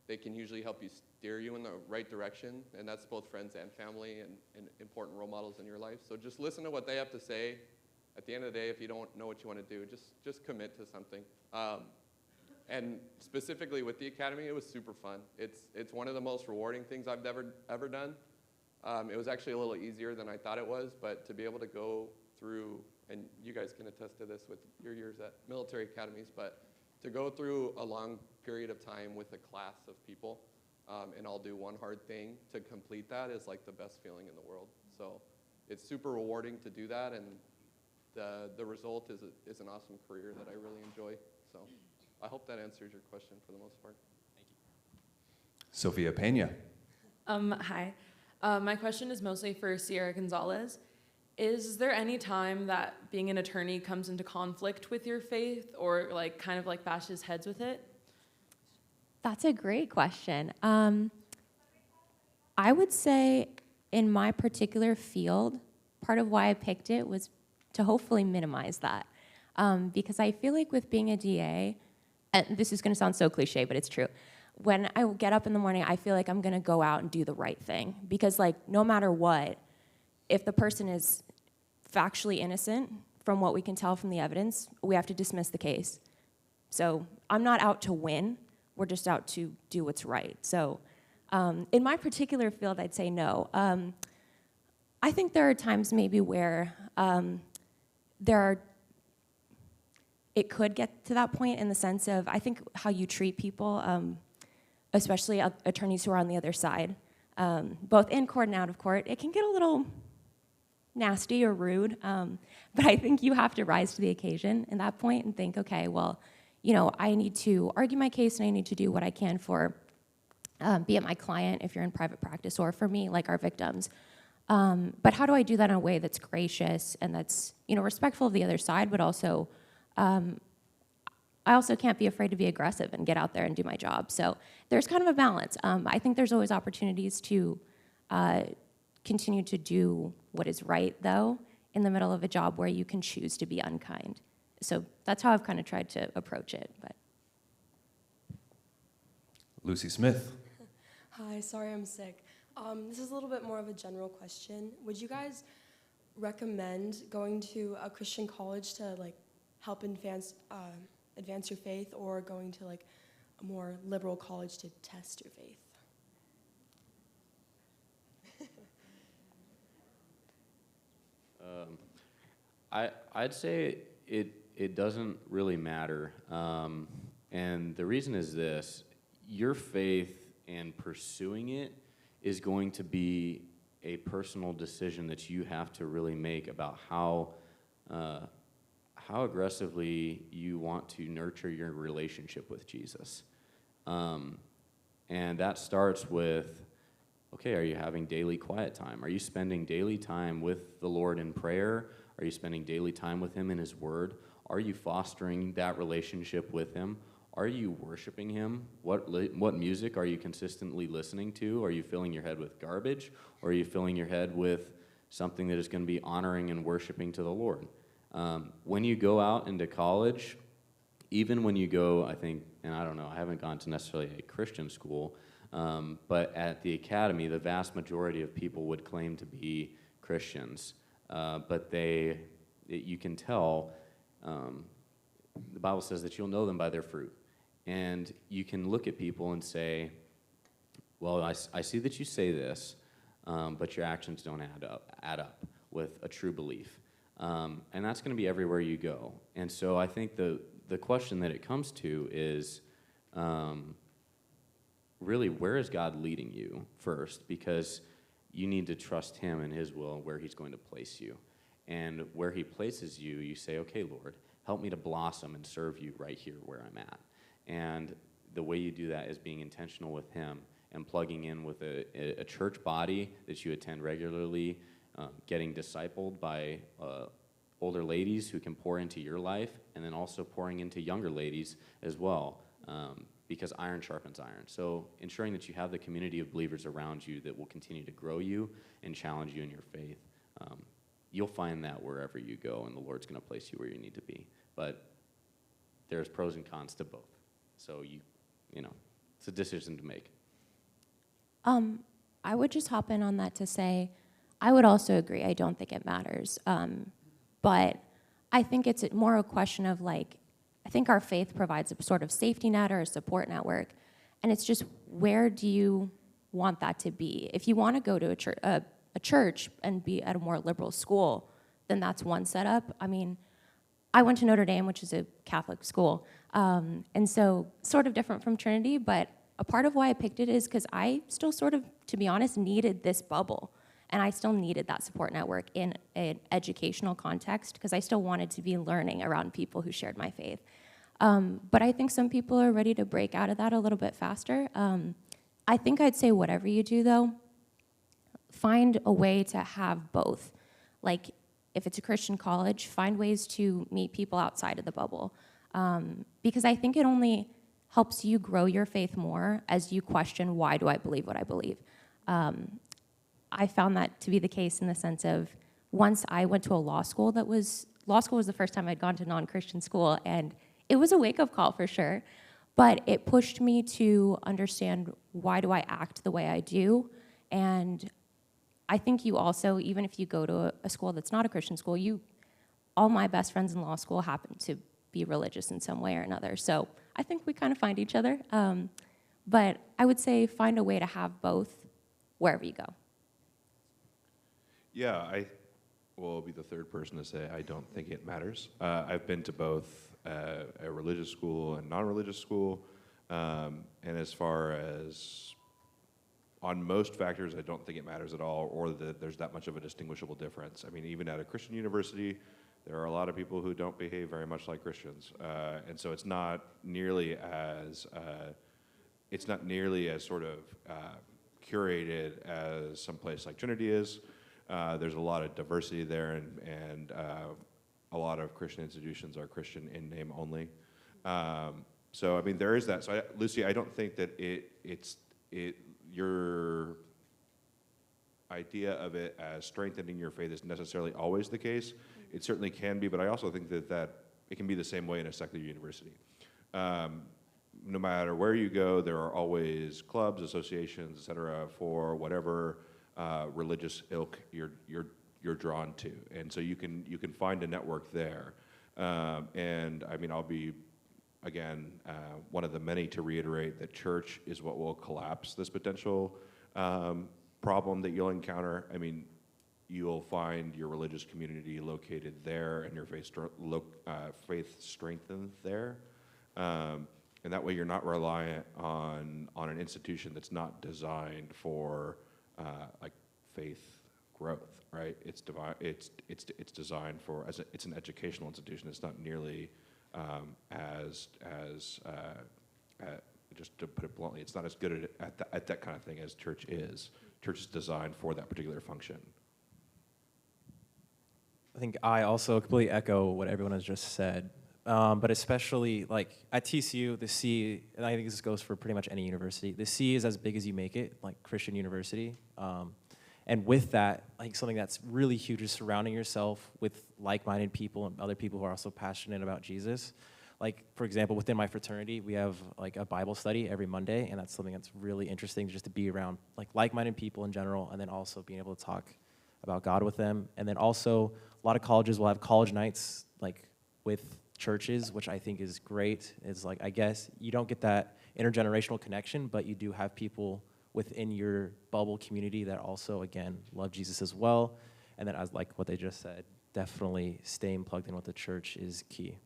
Speaker 6: they can usually help you steer you in the right direction, and that's both friends and family and important role models in your life. So just listen to what they have to say. At the end of the day, if you don't know what you want to do, just commit to something. And specifically with the academy, it was super fun. It's one of the most rewarding things I've ever done. It was actually a little easier than I thought it was, but to be able to go through, and you guys can attest to this with your years at military academies, but to go through a long period of time with a class of people and all do one hard thing to complete that is like the best feeling in the world. So it's super rewarding to do that, and the result is an awesome career that I really enjoy. So I hope that answers your question for the most part.
Speaker 11: Thank you.
Speaker 2: Sophia Pena.
Speaker 14: Hi. My question is mostly for Sierra Gonzalez. Is there any time that being an attorney comes into conflict with your faith or like kind of like bashes heads with it?
Speaker 5: That's a great question. I would say in my particular field, part of why I picked it was to hopefully minimize that. Because I feel like with being a DA, and this is going to sound so cliche, but it's true. When I get up in the morning, I feel like I'm going to go out and do the right thing. Because like no matter what, if the person is factually innocent, from what we can tell from the evidence, we have to dismiss the case. So I'm not out to win. We're just out to do what's right. So in my particular field, I'd say no. I think there are times maybe where it could get to that point in the sense of, I think how you treat people, especially attorneys who are on the other side, both in court and out of court, it can get a little nasty or rude, but I think you have to rise to the occasion in that point and think, okay, well, you know, I need to argue my case and I need to do what I can for, be it my client if you're in private practice, or for me, like our victims. But how do I do that in a way that's gracious and that's, you know, respectful of the other side, but also, I also can't be afraid to be aggressive and get out there and do my job. So there's kind of a balance. I think there's always opportunities to continue to do what is right, though, in the middle of a job where you can choose to be unkind. So that's how I've kind of tried to approach it. But
Speaker 2: Lucy Smith.
Speaker 15: Hi, sorry I'm sick. This is a little bit more of a general question. Would you guys recommend going to a Christian college to like help advance your faith, or going to like a more liberal college to test your faith?
Speaker 4: I'd say it doesn't really matter. And the reason is this: your faith and pursuing it is going to be a personal decision that you have to really make about how aggressively you want to nurture your relationship with Jesus. And that starts with, okay, are you having daily quiet time? Are you spending daily time with the Lord in prayer? Are you spending daily time with Him in His Word? Are you fostering that relationship with Him? Are you worshiping Him? What music are you consistently listening to? Are you filling your head with garbage? Or are you filling your head with something that is going to be honoring and worshiping to the Lord? When you go out into college, even when you go, I think, and I don't know, I haven't gone to necessarily a Christian school, but at the academy, the vast majority of people would claim to be Christians. But you can tell the Bible says that you'll know them by their fruit. And you can look at people and say, well, I see that you say this, but your actions don't add up with a true belief. And that's going to be everywhere you go. And so I think the question that it comes to is really, where is God leading you first? Because you need to trust him and his will and where he's going to place you. And where he places you, you say, okay, Lord, help me to blossom and serve you right here where I'm at. And the way you do that is being intentional with him and plugging in with a church body that you attend regularly, getting discipled by older ladies who can pour into your life, and then also pouring into younger ladies as well, because iron sharpens iron. So ensuring that you have the community of believers around you that will continue to grow you and challenge you in your faith. You'll find that wherever you go, and the Lord's going to place you where you need to be. But there's pros and cons to both. So you know, it's a decision to make.
Speaker 5: I would just hop in on that to say, I would also agree. I don't think it matters. But I think it's more a question of like, I think our faith provides a sort of safety net or a support network. And it's just, where do you want that to be? If you want to go to a church and be at a more liberal school, then that's one setup. I mean, I went to Notre Dame, which is a Catholic school. And so sort of different from Trinity, but a part of why I picked it is because I still sort of, to be honest, needed this bubble. And I still needed that support network in an educational context because I still wanted to be learning around people who shared my faith. But I think some people are ready to break out of that a little bit faster. I think I'd say whatever you do, though, find a way to have both. Like, if it's a Christian college, find ways to meet people outside of the bubble. Because I think it only helps you grow your faith more as you question, why do I believe what I believe? I found that to be the case in the sense of, once I went to a law school was the first time I'd gone to non-Christian school, and it was a wake-up call for sure, but it pushed me to understand, why do I act the way I do? And I think you also, even if you go to a school that's not a Christian school, all my best friends in law school happen to be religious in some way or another. So I think we kind of find each other. But I would say find a way to have both wherever you go.
Speaker 10: Yeah, I will be the third person to say I don't think it matters. I've been to both a religious school and non-religious school. And as far as on most factors, I don't think it matters at all, or that there's that much of a distinguishable difference. I mean, even at a Christian university, there are a lot of people who don't behave very much like Christians, and so it's not nearly as sort of curated as some place like Trinity is. There's a lot of diversity there, and a lot of Christian institutions are Christian in name only. So I mean, there is that. So Lucy, I don't think that your idea of it as strengthening your faith is necessarily always the case. It certainly can be, but I also think that it can be the same way in a secular university. No matter where you go, there are always clubs, associations, et cetera, for whatever religious ilk you're drawn to, and so you can find a network there. And I mean, I'll be again one of the many to reiterate that church is what will collapse this potential problem that you'll encounter. I mean, you'll find your religious community located there, and your faith strengthened there. And that way, you're not reliant on an institution that's not designed for like faith growth, right? It's designed for it's an educational institution. It's not nearly as just to put it bluntly, it's not as good at that kind of thing as church is. Church is designed for that particular function.
Speaker 3: I think I also completely echo what everyone has just said. But especially like at TCU, the C, and I think this goes for pretty much any university, the C is as big as you make it, like Christian university. And with that, like something that's really huge is surrounding yourself with like-minded people and other people who are also passionate about Jesus. Like, for example, within my fraternity, we have like a Bible study every Monday, and that's something that's really interesting just to be around like-minded people in general, and then also being able to talk about God with them. And then also, a lot of colleges will have college nights, like with churches, which I think is great. It's like, I guess you don't get that intergenerational connection, but you do have people within your bubble community that also, again, love Jesus as well. And then, as like what they just said, definitely staying plugged in with the church is key.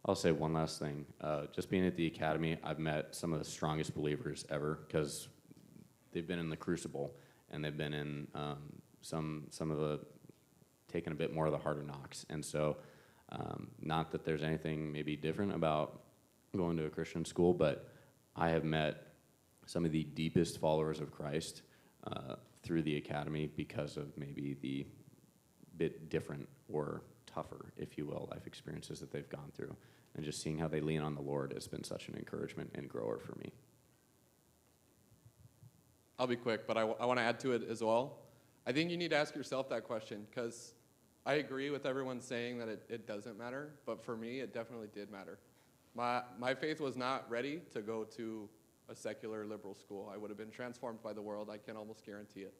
Speaker 4: I'll say one last thing. Just being at the academy, I've met some of the strongest believers ever because they've been in the crucible and they've been in some of the taking a bit more of the harder knocks. And so, not that there's anything maybe different about going to a Christian school, but I have met some of the deepest followers of Christ through the academy because of maybe the bit different or tougher, if you will, life experiences that they've gone through. And just seeing how they lean on the Lord has been such an encouragement and grower for me.
Speaker 6: I'll be quick, but I want to add to it as well. I think you need to ask yourself that question, because I agree with everyone saying that it doesn't matter, but for me, it definitely did matter. My faith was not ready to go to a secular liberal school. I would have been transformed by the world. I can almost guarantee it.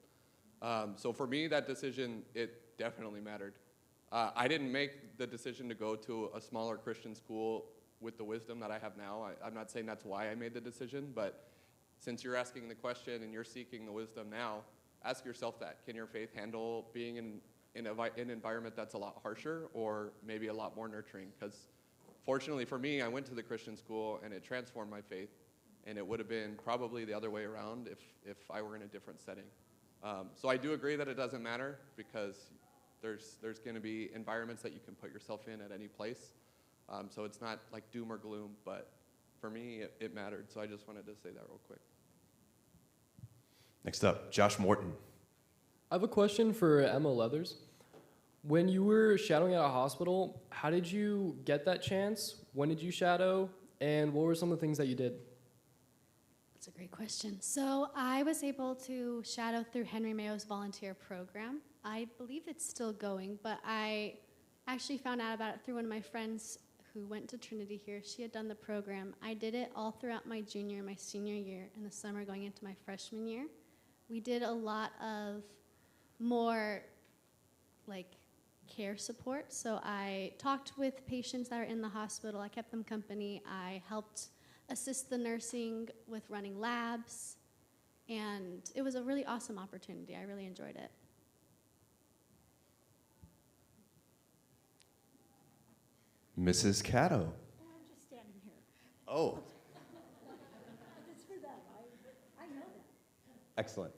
Speaker 6: So for me, that decision, it definitely mattered. I didn't make the decision to go to a smaller Christian school with the wisdom that I have now. I'm not saying that's why I made the decision, but since you're asking the question and you're seeking the wisdom now, ask yourself that. Can your faith handle being in an environment that's a lot harsher or maybe a lot more nurturing? Because fortunately for me, I went to the Christian school and it transformed my faith. And it would have been probably the other way around if I were in a different setting. So I do agree that it doesn't matter because there's going to be environments that you can put yourself in at any place. So it's not like doom or gloom, but for me, it mattered. So I just wanted to say that real quick.
Speaker 2: Next up, Josh Morton.
Speaker 16: I have a question for Emma Leathers. When you were shadowing at a hospital, how did you get that chance? When did you shadow? And what were some of the things that you did?
Speaker 8: That's a great question. So I was able to shadow through Henry Mayo's volunteer program. I believe it's still going, but I actually found out about it through one of my friends who went to Trinity here. She had done the program. I did it all throughout my junior and my senior year in the summer going into my freshman year. We did a lot of more like care support. So I talked with patients that are in the hospital. I kept them company. I helped assist the nursing with running labs, and it was a really awesome opportunity. I really enjoyed it.
Speaker 2: Mrs. Caddo.
Speaker 1: I'm just standing here.
Speaker 2: Oh,
Speaker 1: It's for them. I know that.
Speaker 2: excellent.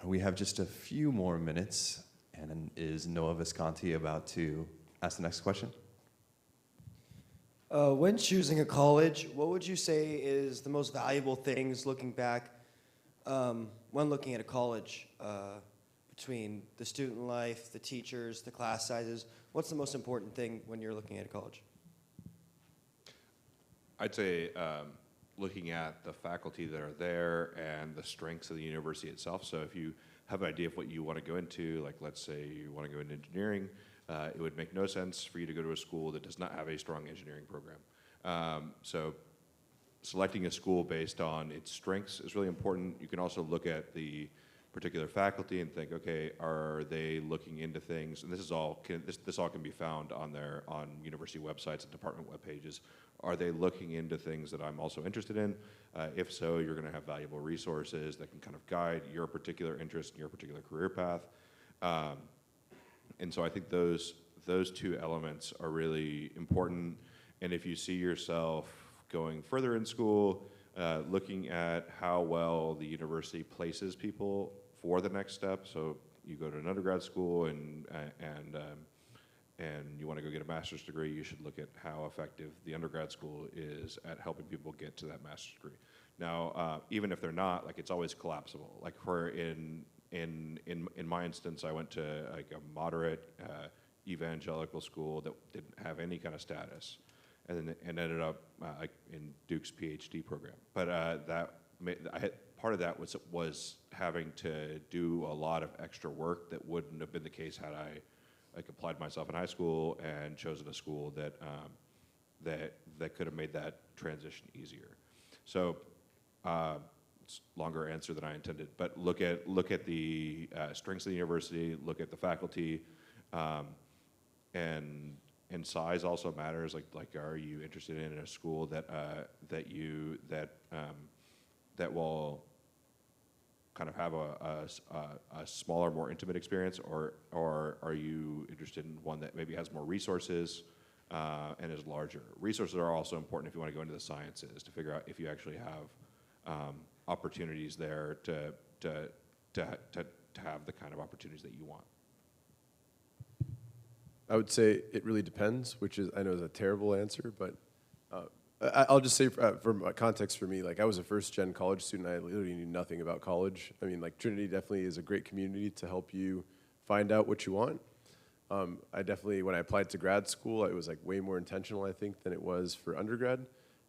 Speaker 2: We have just a few more minutes, and is Noah Visconti about to ask the next question?
Speaker 17: When choosing a college, what would you say is the most valuable things looking back when looking at a college between the student life, the teachers, the class sizes? What's the most important thing when you're looking at a college?
Speaker 10: I'd say looking at the faculty that are there and the strengths of the university itself. So if you have an idea of what you want to go into, like let's say you want to go into engineering, it would make no sense for you to go to a school that does not have a strong engineering program. So selecting a school based on its strengths is really important. You can also look at the particular faculty and think, okay, are they looking into things? And this all can be found on university websites and department web pages. Are they looking into things that I'm also interested in? If so, you're going to have valuable resources that can kind of guide your particular interest and your particular career path. And so I think those two elements are really important. And if you see yourself going further in school, looking at how well the university places people for the next step. So you go to an undergrad school and you want to go get a master's degree, you should look at how effective the undergrad school is at helping people get to that master's degree. Now, even if they're not, like it's always collapsible. Like in my instance, I went to like a moderate evangelical school that didn't have any kind of status, and ended up in Duke's PhD program. But part of that was having to do a lot of extra work that wouldn't have been the case had I applied myself in high school and chosen a school that could have made that transition easier. So. It's a longer answer than I intended, but look at the strengths of the university, look at the faculty, and size also matters. Like are you interested in a school that that will kind of have a smaller, more intimate experience, or are you interested in one that maybe has more resources and is larger? Resources are also important if you want to go into the sciences, to figure out if you actually have opportunities there to have the kind of opportunities that you want.
Speaker 9: I would say it really depends, which is, I know is a terrible answer, but I'll just say for context for me, like I was a first-gen college student. I literally knew nothing about college. I mean, like Trinity definitely is a great community to help you find out what you want. I definitely, when I applied to grad school, it was like way more intentional, I think, than it was for undergrad.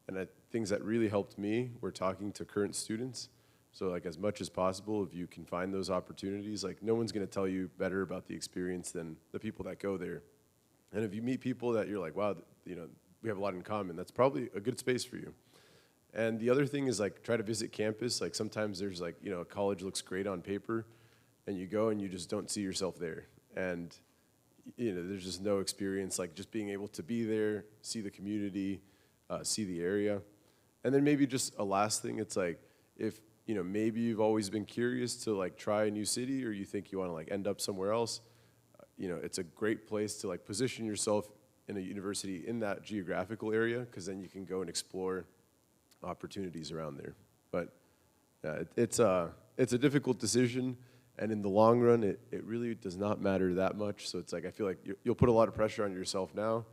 Speaker 9: And things that really helped me were talking to current students. So like as much as possible, if you can find those opportunities, like no one's gonna tell you better about the experience than the people that go there. And if you meet people that you're like, wow, you know, we have a lot in common, that's probably a good space for you. And the other thing is like try to visit campus. Like sometimes there's like, you know, college looks great on paper and you go and you just don't see yourself there. And you know, there's just no experience like just being able to be there, see the community, see the area. And then maybe just a last thing, it's like if, you know, maybe you've always been curious to like try a new city or you think you want to like end up somewhere else, you know, it's a great place to like position yourself in a university in that geographical area, because then you can go and explore opportunities around there. But it's a difficult decision, and in the long run, it really does not matter that much. So it's like I feel like you'll put a lot of pressure on yourself now.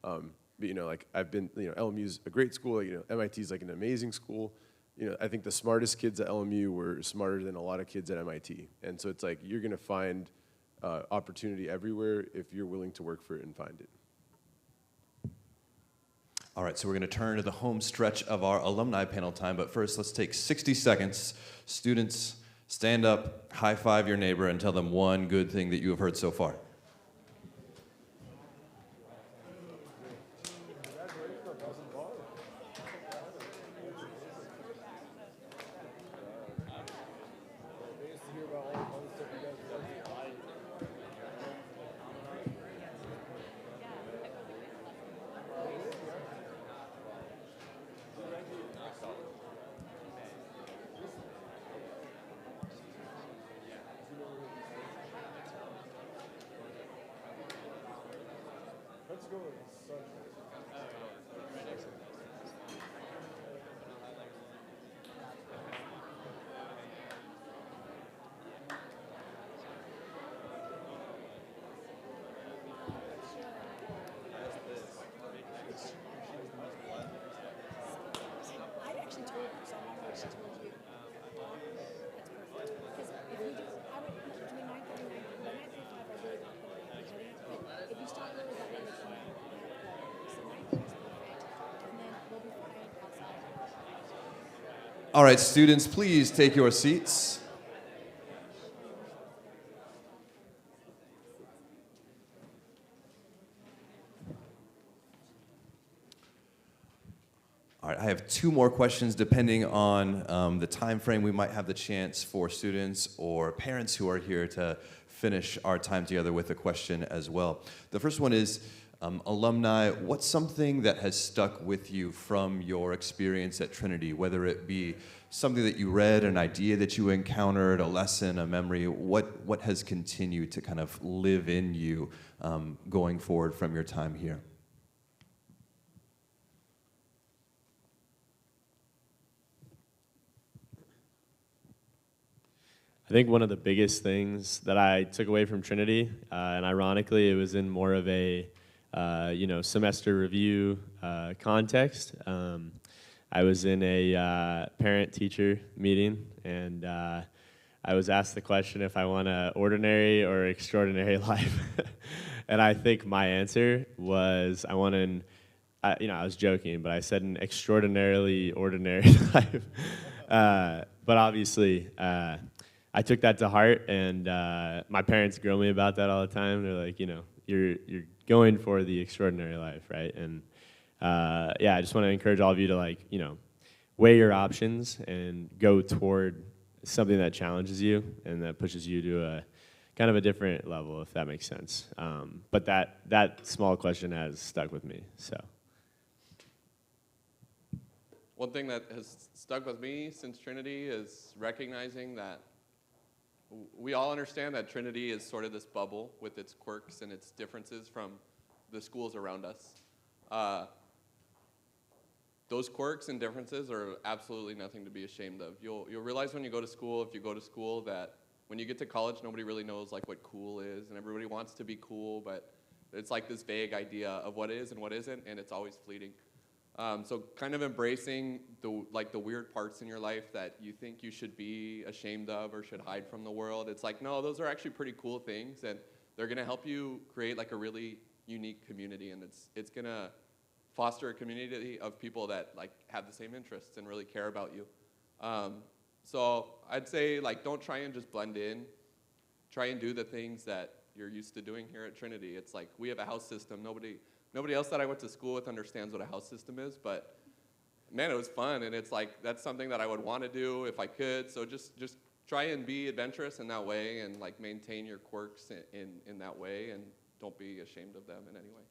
Speaker 9: But you know, like I've been, you know, LMU's a great school. You know, MIT's like an amazing school. You know, I think the smartest kids at LMU were smarter than a lot of kids at MIT, and so it's like you're gonna find opportunity everywhere if you're willing to work for it and find it.
Speaker 2: All right, so we're going to turn to the home stretch of our alumni panel time, but first let's take 60 seconds. Students, stand up, high five your neighbor, and tell them one good thing that you have heard so far. All right, students, please take your seats. All right, I have two more questions depending on the time frame. We might have the chance for students or parents who are here to finish our time together with a question as well. The first one is, alumni, what's something that has stuck with you from your experience at Trinity, whether it be something that you read, an idea that you encountered, a lesson, a memory, what has continued to kind of live in you going forward from your time here?
Speaker 7: I think one of the biggest things that I took away from Trinity, and ironically, it was in more of a you know, semester review context. I was in a parent-teacher meeting, and I was asked the question if I want an ordinary or extraordinary life. And I think my answer was I want an, you know, I was joking, but I said an extraordinarily ordinary life. But obviously, I took that to heart, and my parents grill me about that all the time. They're like, you know, you're going for the extraordinary life, right? And yeah, I just want to encourage all of you to, like, you know, weigh your options and go toward something that challenges you and that pushes you to kind of a different level, if that makes sense. But that small question has stuck with me. So.
Speaker 6: One thing that has stuck with me since Trinity is recognizing that we all understand that Trinity is sort of this bubble with its quirks and its differences from the schools around us. Those quirks and differences are absolutely nothing to be ashamed of. You'll realize when you go to school, if you go to school, that when you get to college, nobody really knows like what cool is, and everybody wants to be cool, but it's like this vague idea of what is and what isn't, and it's always fleeting. So kind of embracing the weird parts in your life that you think you should be ashamed of or should hide from the world. It's like, no, those are actually pretty cool things, and they're gonna help you create like a really unique community, and it's gonna foster a community of people that like have the same interests and really care about you. So I'd say like don't try and just blend in. Try and do the things that you're used to doing here at Trinity. It's like we have a house system. Nobody else that I went to school with understands what a house system is, but man, it was fun, and it's like that's something that I would want to do if I could. So just try and be adventurous in that way, and like maintain your quirks in that way, and don't be ashamed of them in any way.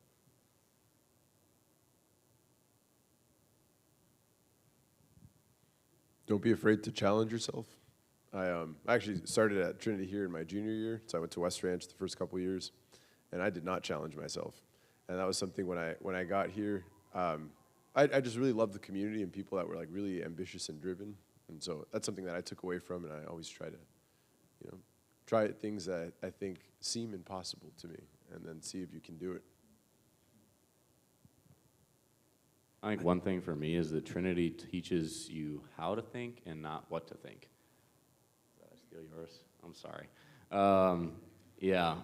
Speaker 9: Don't be afraid to challenge yourself. I actually started at Trinity here in my junior year, so I went to West Ranch the first couple years, and I did not challenge myself. And that was something when I got here, I just really loved the community and people that were like really ambitious and driven. And so that's something that I took away from, and I always try to, try things that I think seem impossible to me, and then see if you can do it.
Speaker 4: I think one thing for me is that Trinity teaches you how to think and not what to think. Did I steal yours? I'm sorry. Yeah,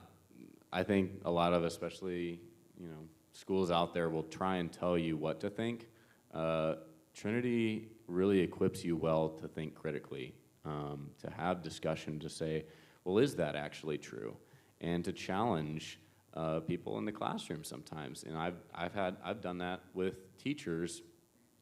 Speaker 4: I think a lot of, especially, schools out there will try and tell you what to think. Trinity really equips you well to think critically, to have discussion, to say, well, is that actually true? And to challenge people in the classroom sometimes. And I've done that with teachers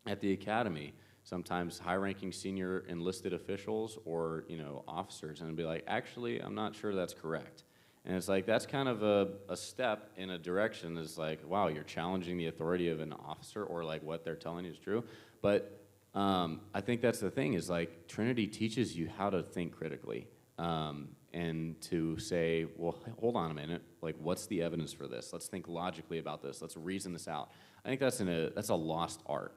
Speaker 4: at the academy, sometimes high-ranking senior enlisted officials or officers, and be like, actually, I'm not sure that's correct. And it's like, that's kind of a step in a direction that's like, wow, you're challenging the authority of an officer, or like what they're telling you is true. But I think that's the thing, is like Trinity teaches you how to think critically. And to say, well, hold on a minute, like what's the evidence for this? Let's think logically about this. Let's reason this out. I think that's a lost art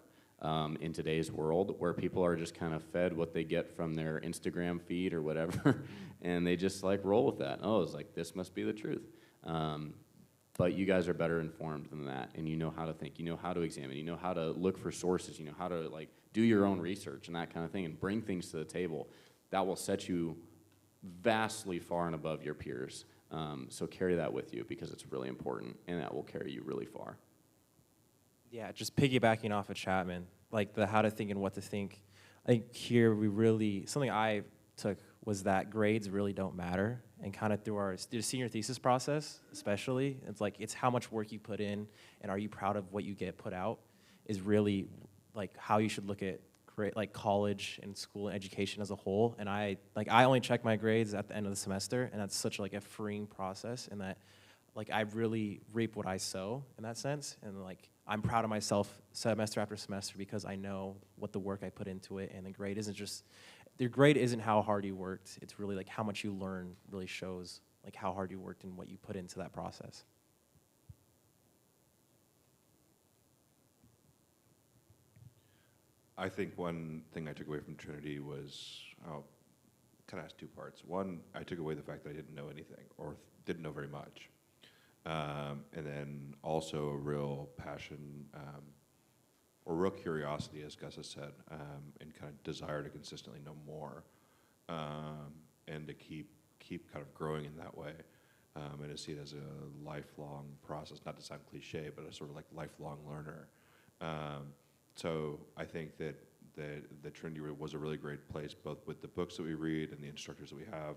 Speaker 4: in today's world, where people are just kind of fed what they get from their Instagram feed or whatever, and they just like roll with that. Oh, it's like, this must be the truth. But you guys are better informed than that, and you know how to think, you know how to examine, you know how to look for sources, you know how to like do your own research and that kind of thing, and bring things to the table that will set you vastly far and above your peers. So carry that with you, because it's really important, and that will carry you really far.
Speaker 3: Yeah, just piggybacking off of Chapman, like the how to think and what to think. I think here something I took was that grades really don't matter, and kind of through our senior thesis process especially, it's how much work you put in, and are you proud of what you get put out, is really like how you should look at like college and school and education as a whole. And I only check my grades at the end of the semester, and that's such like a freeing process, and that like I really reap what I sow in that sense, and like I'm proud of myself semester after semester, because I know what the work I put into it, and your grade isn't how hard you worked, it's really like how much you learn really shows like how hard you worked and what you put into that process.
Speaker 10: I think one thing I took away from Trinity was, kind of has two parts. One, I took away the fact that I didn't know anything, or didn't know very much. And then also a real passion, or real curiosity, as Gus has said, and kind of desire to consistently know more, and to keep kind of growing in that way, and to see it as a lifelong process, not to sound cliche, but a sort of like lifelong learner. So I think that Trinity was a really great place, both with the books that we read and the instructors that we have,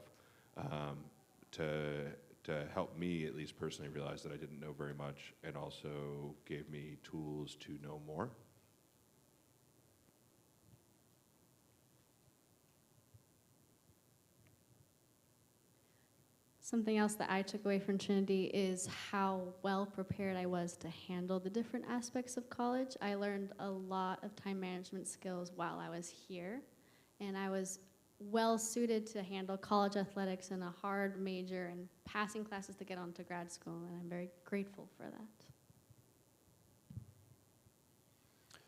Speaker 10: to help me, at least personally, realize that I didn't know very much, and also gave me tools to know more.
Speaker 8: Something else that I took away from Trinity is how well prepared I was to handle the different aspects of college. I learned a lot of time management skills while I was here, and I was well suited to handle college athletics in a hard major and passing classes to get onto grad school, and I'm very grateful for that.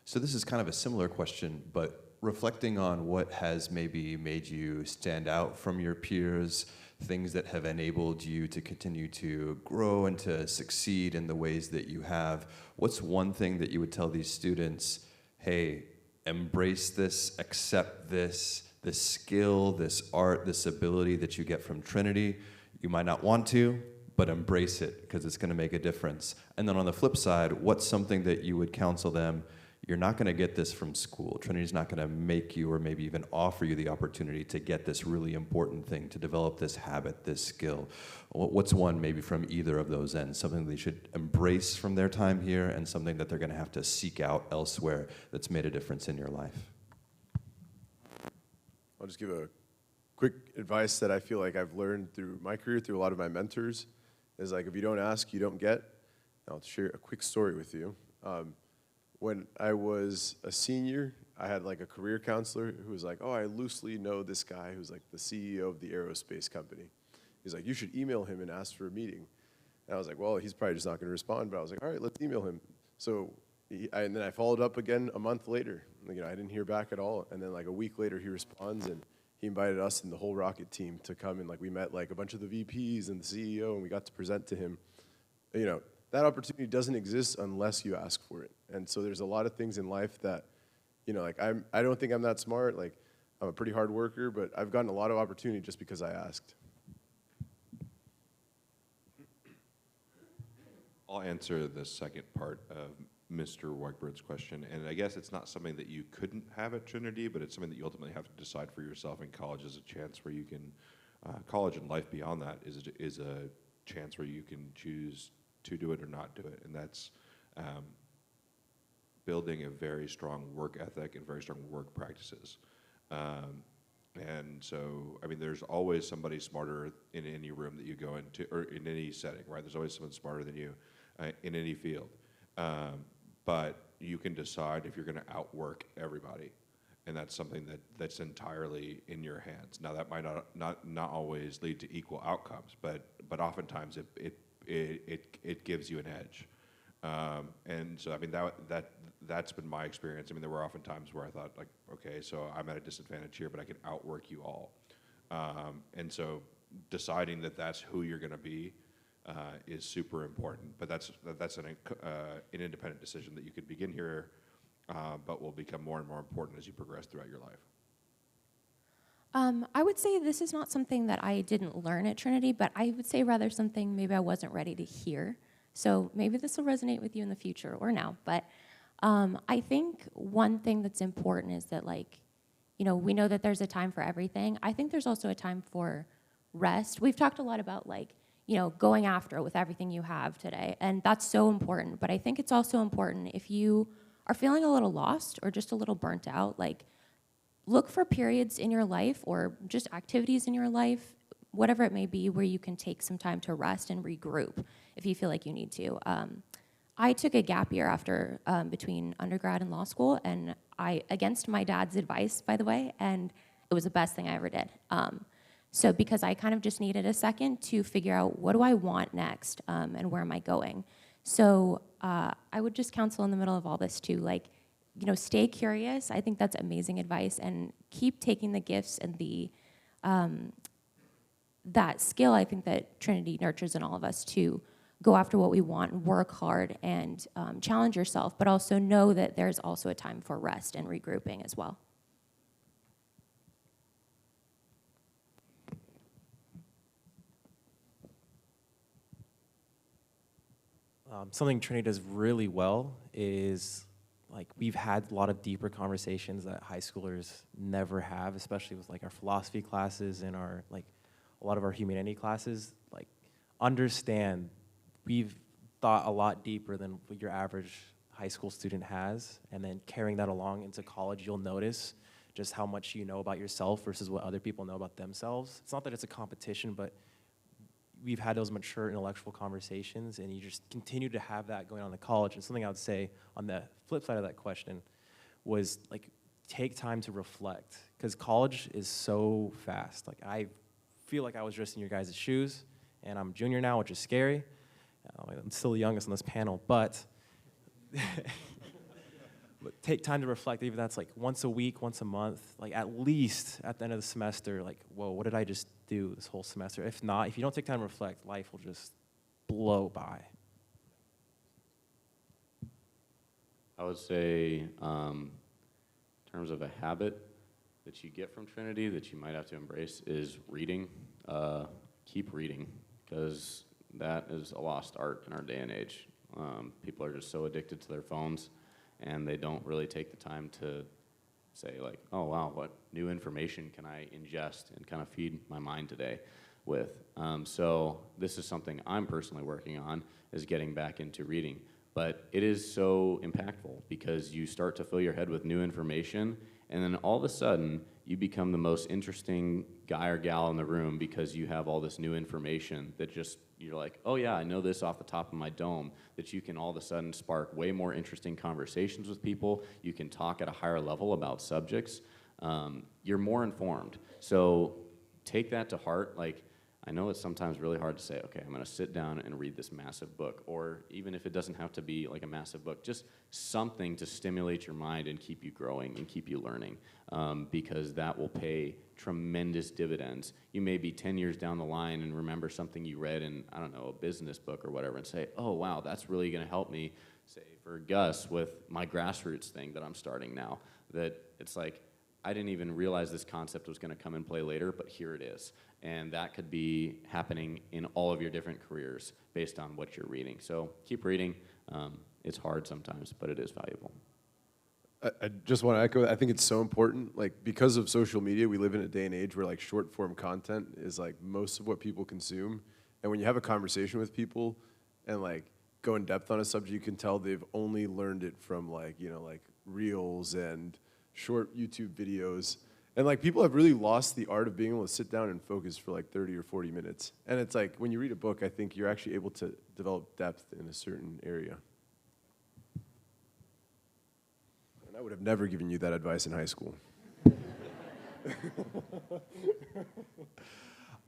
Speaker 2: So this is kind of a similar question, but reflecting on what has maybe made you stand out from your peers, things that have enabled you to continue to grow and to succeed in the ways that you have, what's one thing that you would tell these students, hey, embrace this, accept this skill, this art, this ability that you get from Trinity. You might not want to, but embrace it because it's going to make a difference. And then on the flip side, what's something that you would counsel them? You're not going to get this from school. Trinity's not going to make you or maybe even offer you the opportunity to get this really important thing, to develop this habit, this skill. What's one maybe from either of those ends? Something they should embrace from their time here and something that they're going to have to seek out elsewhere that's made a difference in your life?
Speaker 9: I'll just give a quick advice that I feel like I've learned through my career, through a lot of my mentors, is like if you don't ask, you don't get. I'll share a quick story with you. When I was a senior, I had like a career counselor who was like, oh, I loosely know this guy who's like the CEO of the aerospace company. He's like, you should email him and ask for a meeting. And I was like, well, he's probably just not going to respond. But I was like, all right, let's email him. So, and then I followed up again a month later. I didn't hear back at all. And then like a week later, he responds, and he invited us and the whole Rocket team to come, and like we met like a bunch of the VPs and the CEO, and we got to present to him. That opportunity doesn't exist unless you ask for it. And so there's a lot of things in life that, I don't think I'm that smart. Like, I'm a pretty hard worker, but I've gotten a lot of opportunity just because I asked.
Speaker 10: I'll answer the second part of Mr. Weigbert's question, and I guess it's not something that you couldn't have at Trinity, but it's something that you ultimately have to decide for yourself, and college is a chance where you can, college and life beyond that is a chance where you can choose to do it or not do it, and that's building a very strong work ethic and very strong work practices. And so, there's always somebody smarter in any room that you go into, or in any setting, right? There's always someone smarter than you in any field. But you can decide if you're going to outwork everybody, and that's something that's entirely in your hands. Now, that might not always lead to equal outcomes, but oftentimes it gives you an edge. And so, that's been my experience. There were often times where I thought, like, okay, so I'm at a disadvantage here, but I can outwork you all. And so deciding that that's who you're going to be is super important. But that's an independent decision that you could begin here, but will become more and more important as you progress throughout your life.
Speaker 5: I would say this is not something that I didn't learn at Trinity, but I would say rather something maybe I wasn't ready to hear. So maybe this will resonate with you in the future or now. But I think one thing that's important is that, we know that there's a time for everything. I think there's also a time for rest. We've talked a lot about, going after it with everything you have today, and that's so important. But I think it's also important if you are feeling a little lost or just a little burnt out, look for periods in your life or just activities in your life, whatever it may be, where you can take some time to rest and regroup if you feel like you need to. I took a gap year after between undergrad and law school, and against my dad's advice, by the way, and it was the best thing I ever did. So because I kind of just needed a second to figure out what do I want next and where am I going. So I would just counsel in the middle of all this too, stay curious. I think that's amazing advice, and keep taking the gifts and the that skill I think that Trinity nurtures in all of us to go after what we want, work hard, and challenge yourself, but also know that there's also a time for rest and regrouping as well.
Speaker 3: Something Trinity does really well is we've had a lot of deeper conversations that high schoolers never have, especially with our philosophy classes and our a lot of our humanity classes. Understand we've thought a lot deeper than what your average high school student has, and then carrying that along into college, you'll notice just how much you know about yourself versus what other people know about themselves. It's not that it's a competition, but we've had those mature intellectual conversations, and you just continue to have that going on in college. And something I would say on the flip side of that question was like, take time to reflect, because college is so fast. Like, I feel like I was just in your guys' shoes, and I'm a junior now, which is scary. I'm still the youngest on this panel, but but take time to reflect. Even that's like once a week, once a month, like at least at the end of the semester, like, whoa, what did I just do this whole semester? If not, if you don't take time to reflect, life will just blow by.
Speaker 4: I would say, in terms of a habit that you get from Trinity that you might have to embrace is reading. Keep reading, because that is a lost art in our day and age. People are just so addicted to their phones, and they don't really take the time to say, like, oh, wow, what new information can I ingest and kind of feed my mind today with? So this is something I'm personally working on, is getting back into reading. But it is so impactful because you start to fill your head with new information, and then all of a sudden, you become the most interesting guy or gal in the room because you have all this new information that just, you're like, oh yeah, I know this off the top of my dome, that you can all of a sudden spark way more interesting conversations with people. You can talk at a higher level about subjects. You're more informed. So take that to heart. Like, I know it's sometimes really hard to say, okay, I'm going to sit down and read this massive book, or even if it doesn't have to be like a massive book, just something to stimulate your mind and keep you growing and keep you learning, because that will pay tremendous dividends. You may be 10 years down the line and remember something you read in, I don't know, a business book or whatever, and say, oh, wow, that's really going to help me, say, for Gus, with my grassroots thing that I'm starting now, that it's like, I didn't even realize this concept was going to come and play later, but here it is. And that could be happening in all of your different careers based on what you're reading. So keep reading. It's hard sometimes, but it is valuable.
Speaker 9: I just want to echo that. I think it's so important. Like, because of social media, we live in a day and age where like short form content is like most of what people consume. And when you have a conversation with people and like go in depth on a subject, you can tell they've only learned it from like, you know, like reels and short YouTube videos. And like, people have really lost the art of being able to sit down and focus for like 30 or 40 minutes. And it's like, when you read a book, I think you're actually able to develop depth in a certain area. And I would have never given you that advice in high school.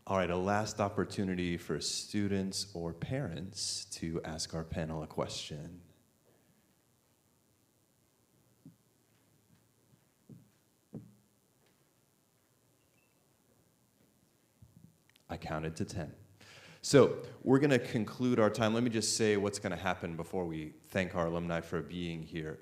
Speaker 2: All right, a last opportunity for students or parents to ask our panel a question. I counted to 10. So we're going to conclude our time. Let me just say what's going to happen before we thank our alumni for being here.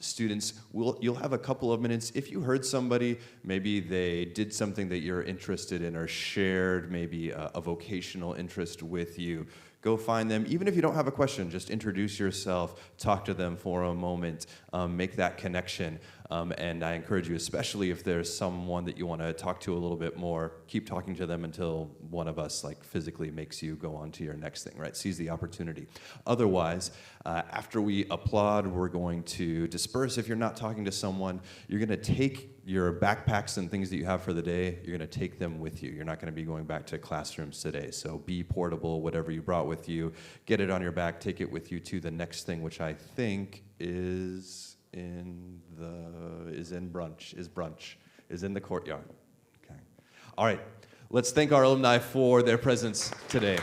Speaker 2: Students, you'll have a couple of minutes. If you heard somebody, maybe they did something that you're interested in or shared maybe a vocational interest with you, go find them. Even if you don't have a question, just introduce yourself, talk to them for a moment, make that connection. And I encourage you, especially if there's someone that you want to talk to a little bit more, keep talking to them until one of us like physically makes you go on to your next thing, right? Seize the opportunity. Otherwise, after we applaud, we're going to disperse. If you're not talking to someone, you're going to take your backpacks and things that you have for the day, you're going to take them with you. You're not going to be going back to classrooms today. So be portable, whatever you brought with you, get it on your back, take it with you to the next thing, which I think is in the courtyard. Okay. All right. Let's thank our alumni for their presence today.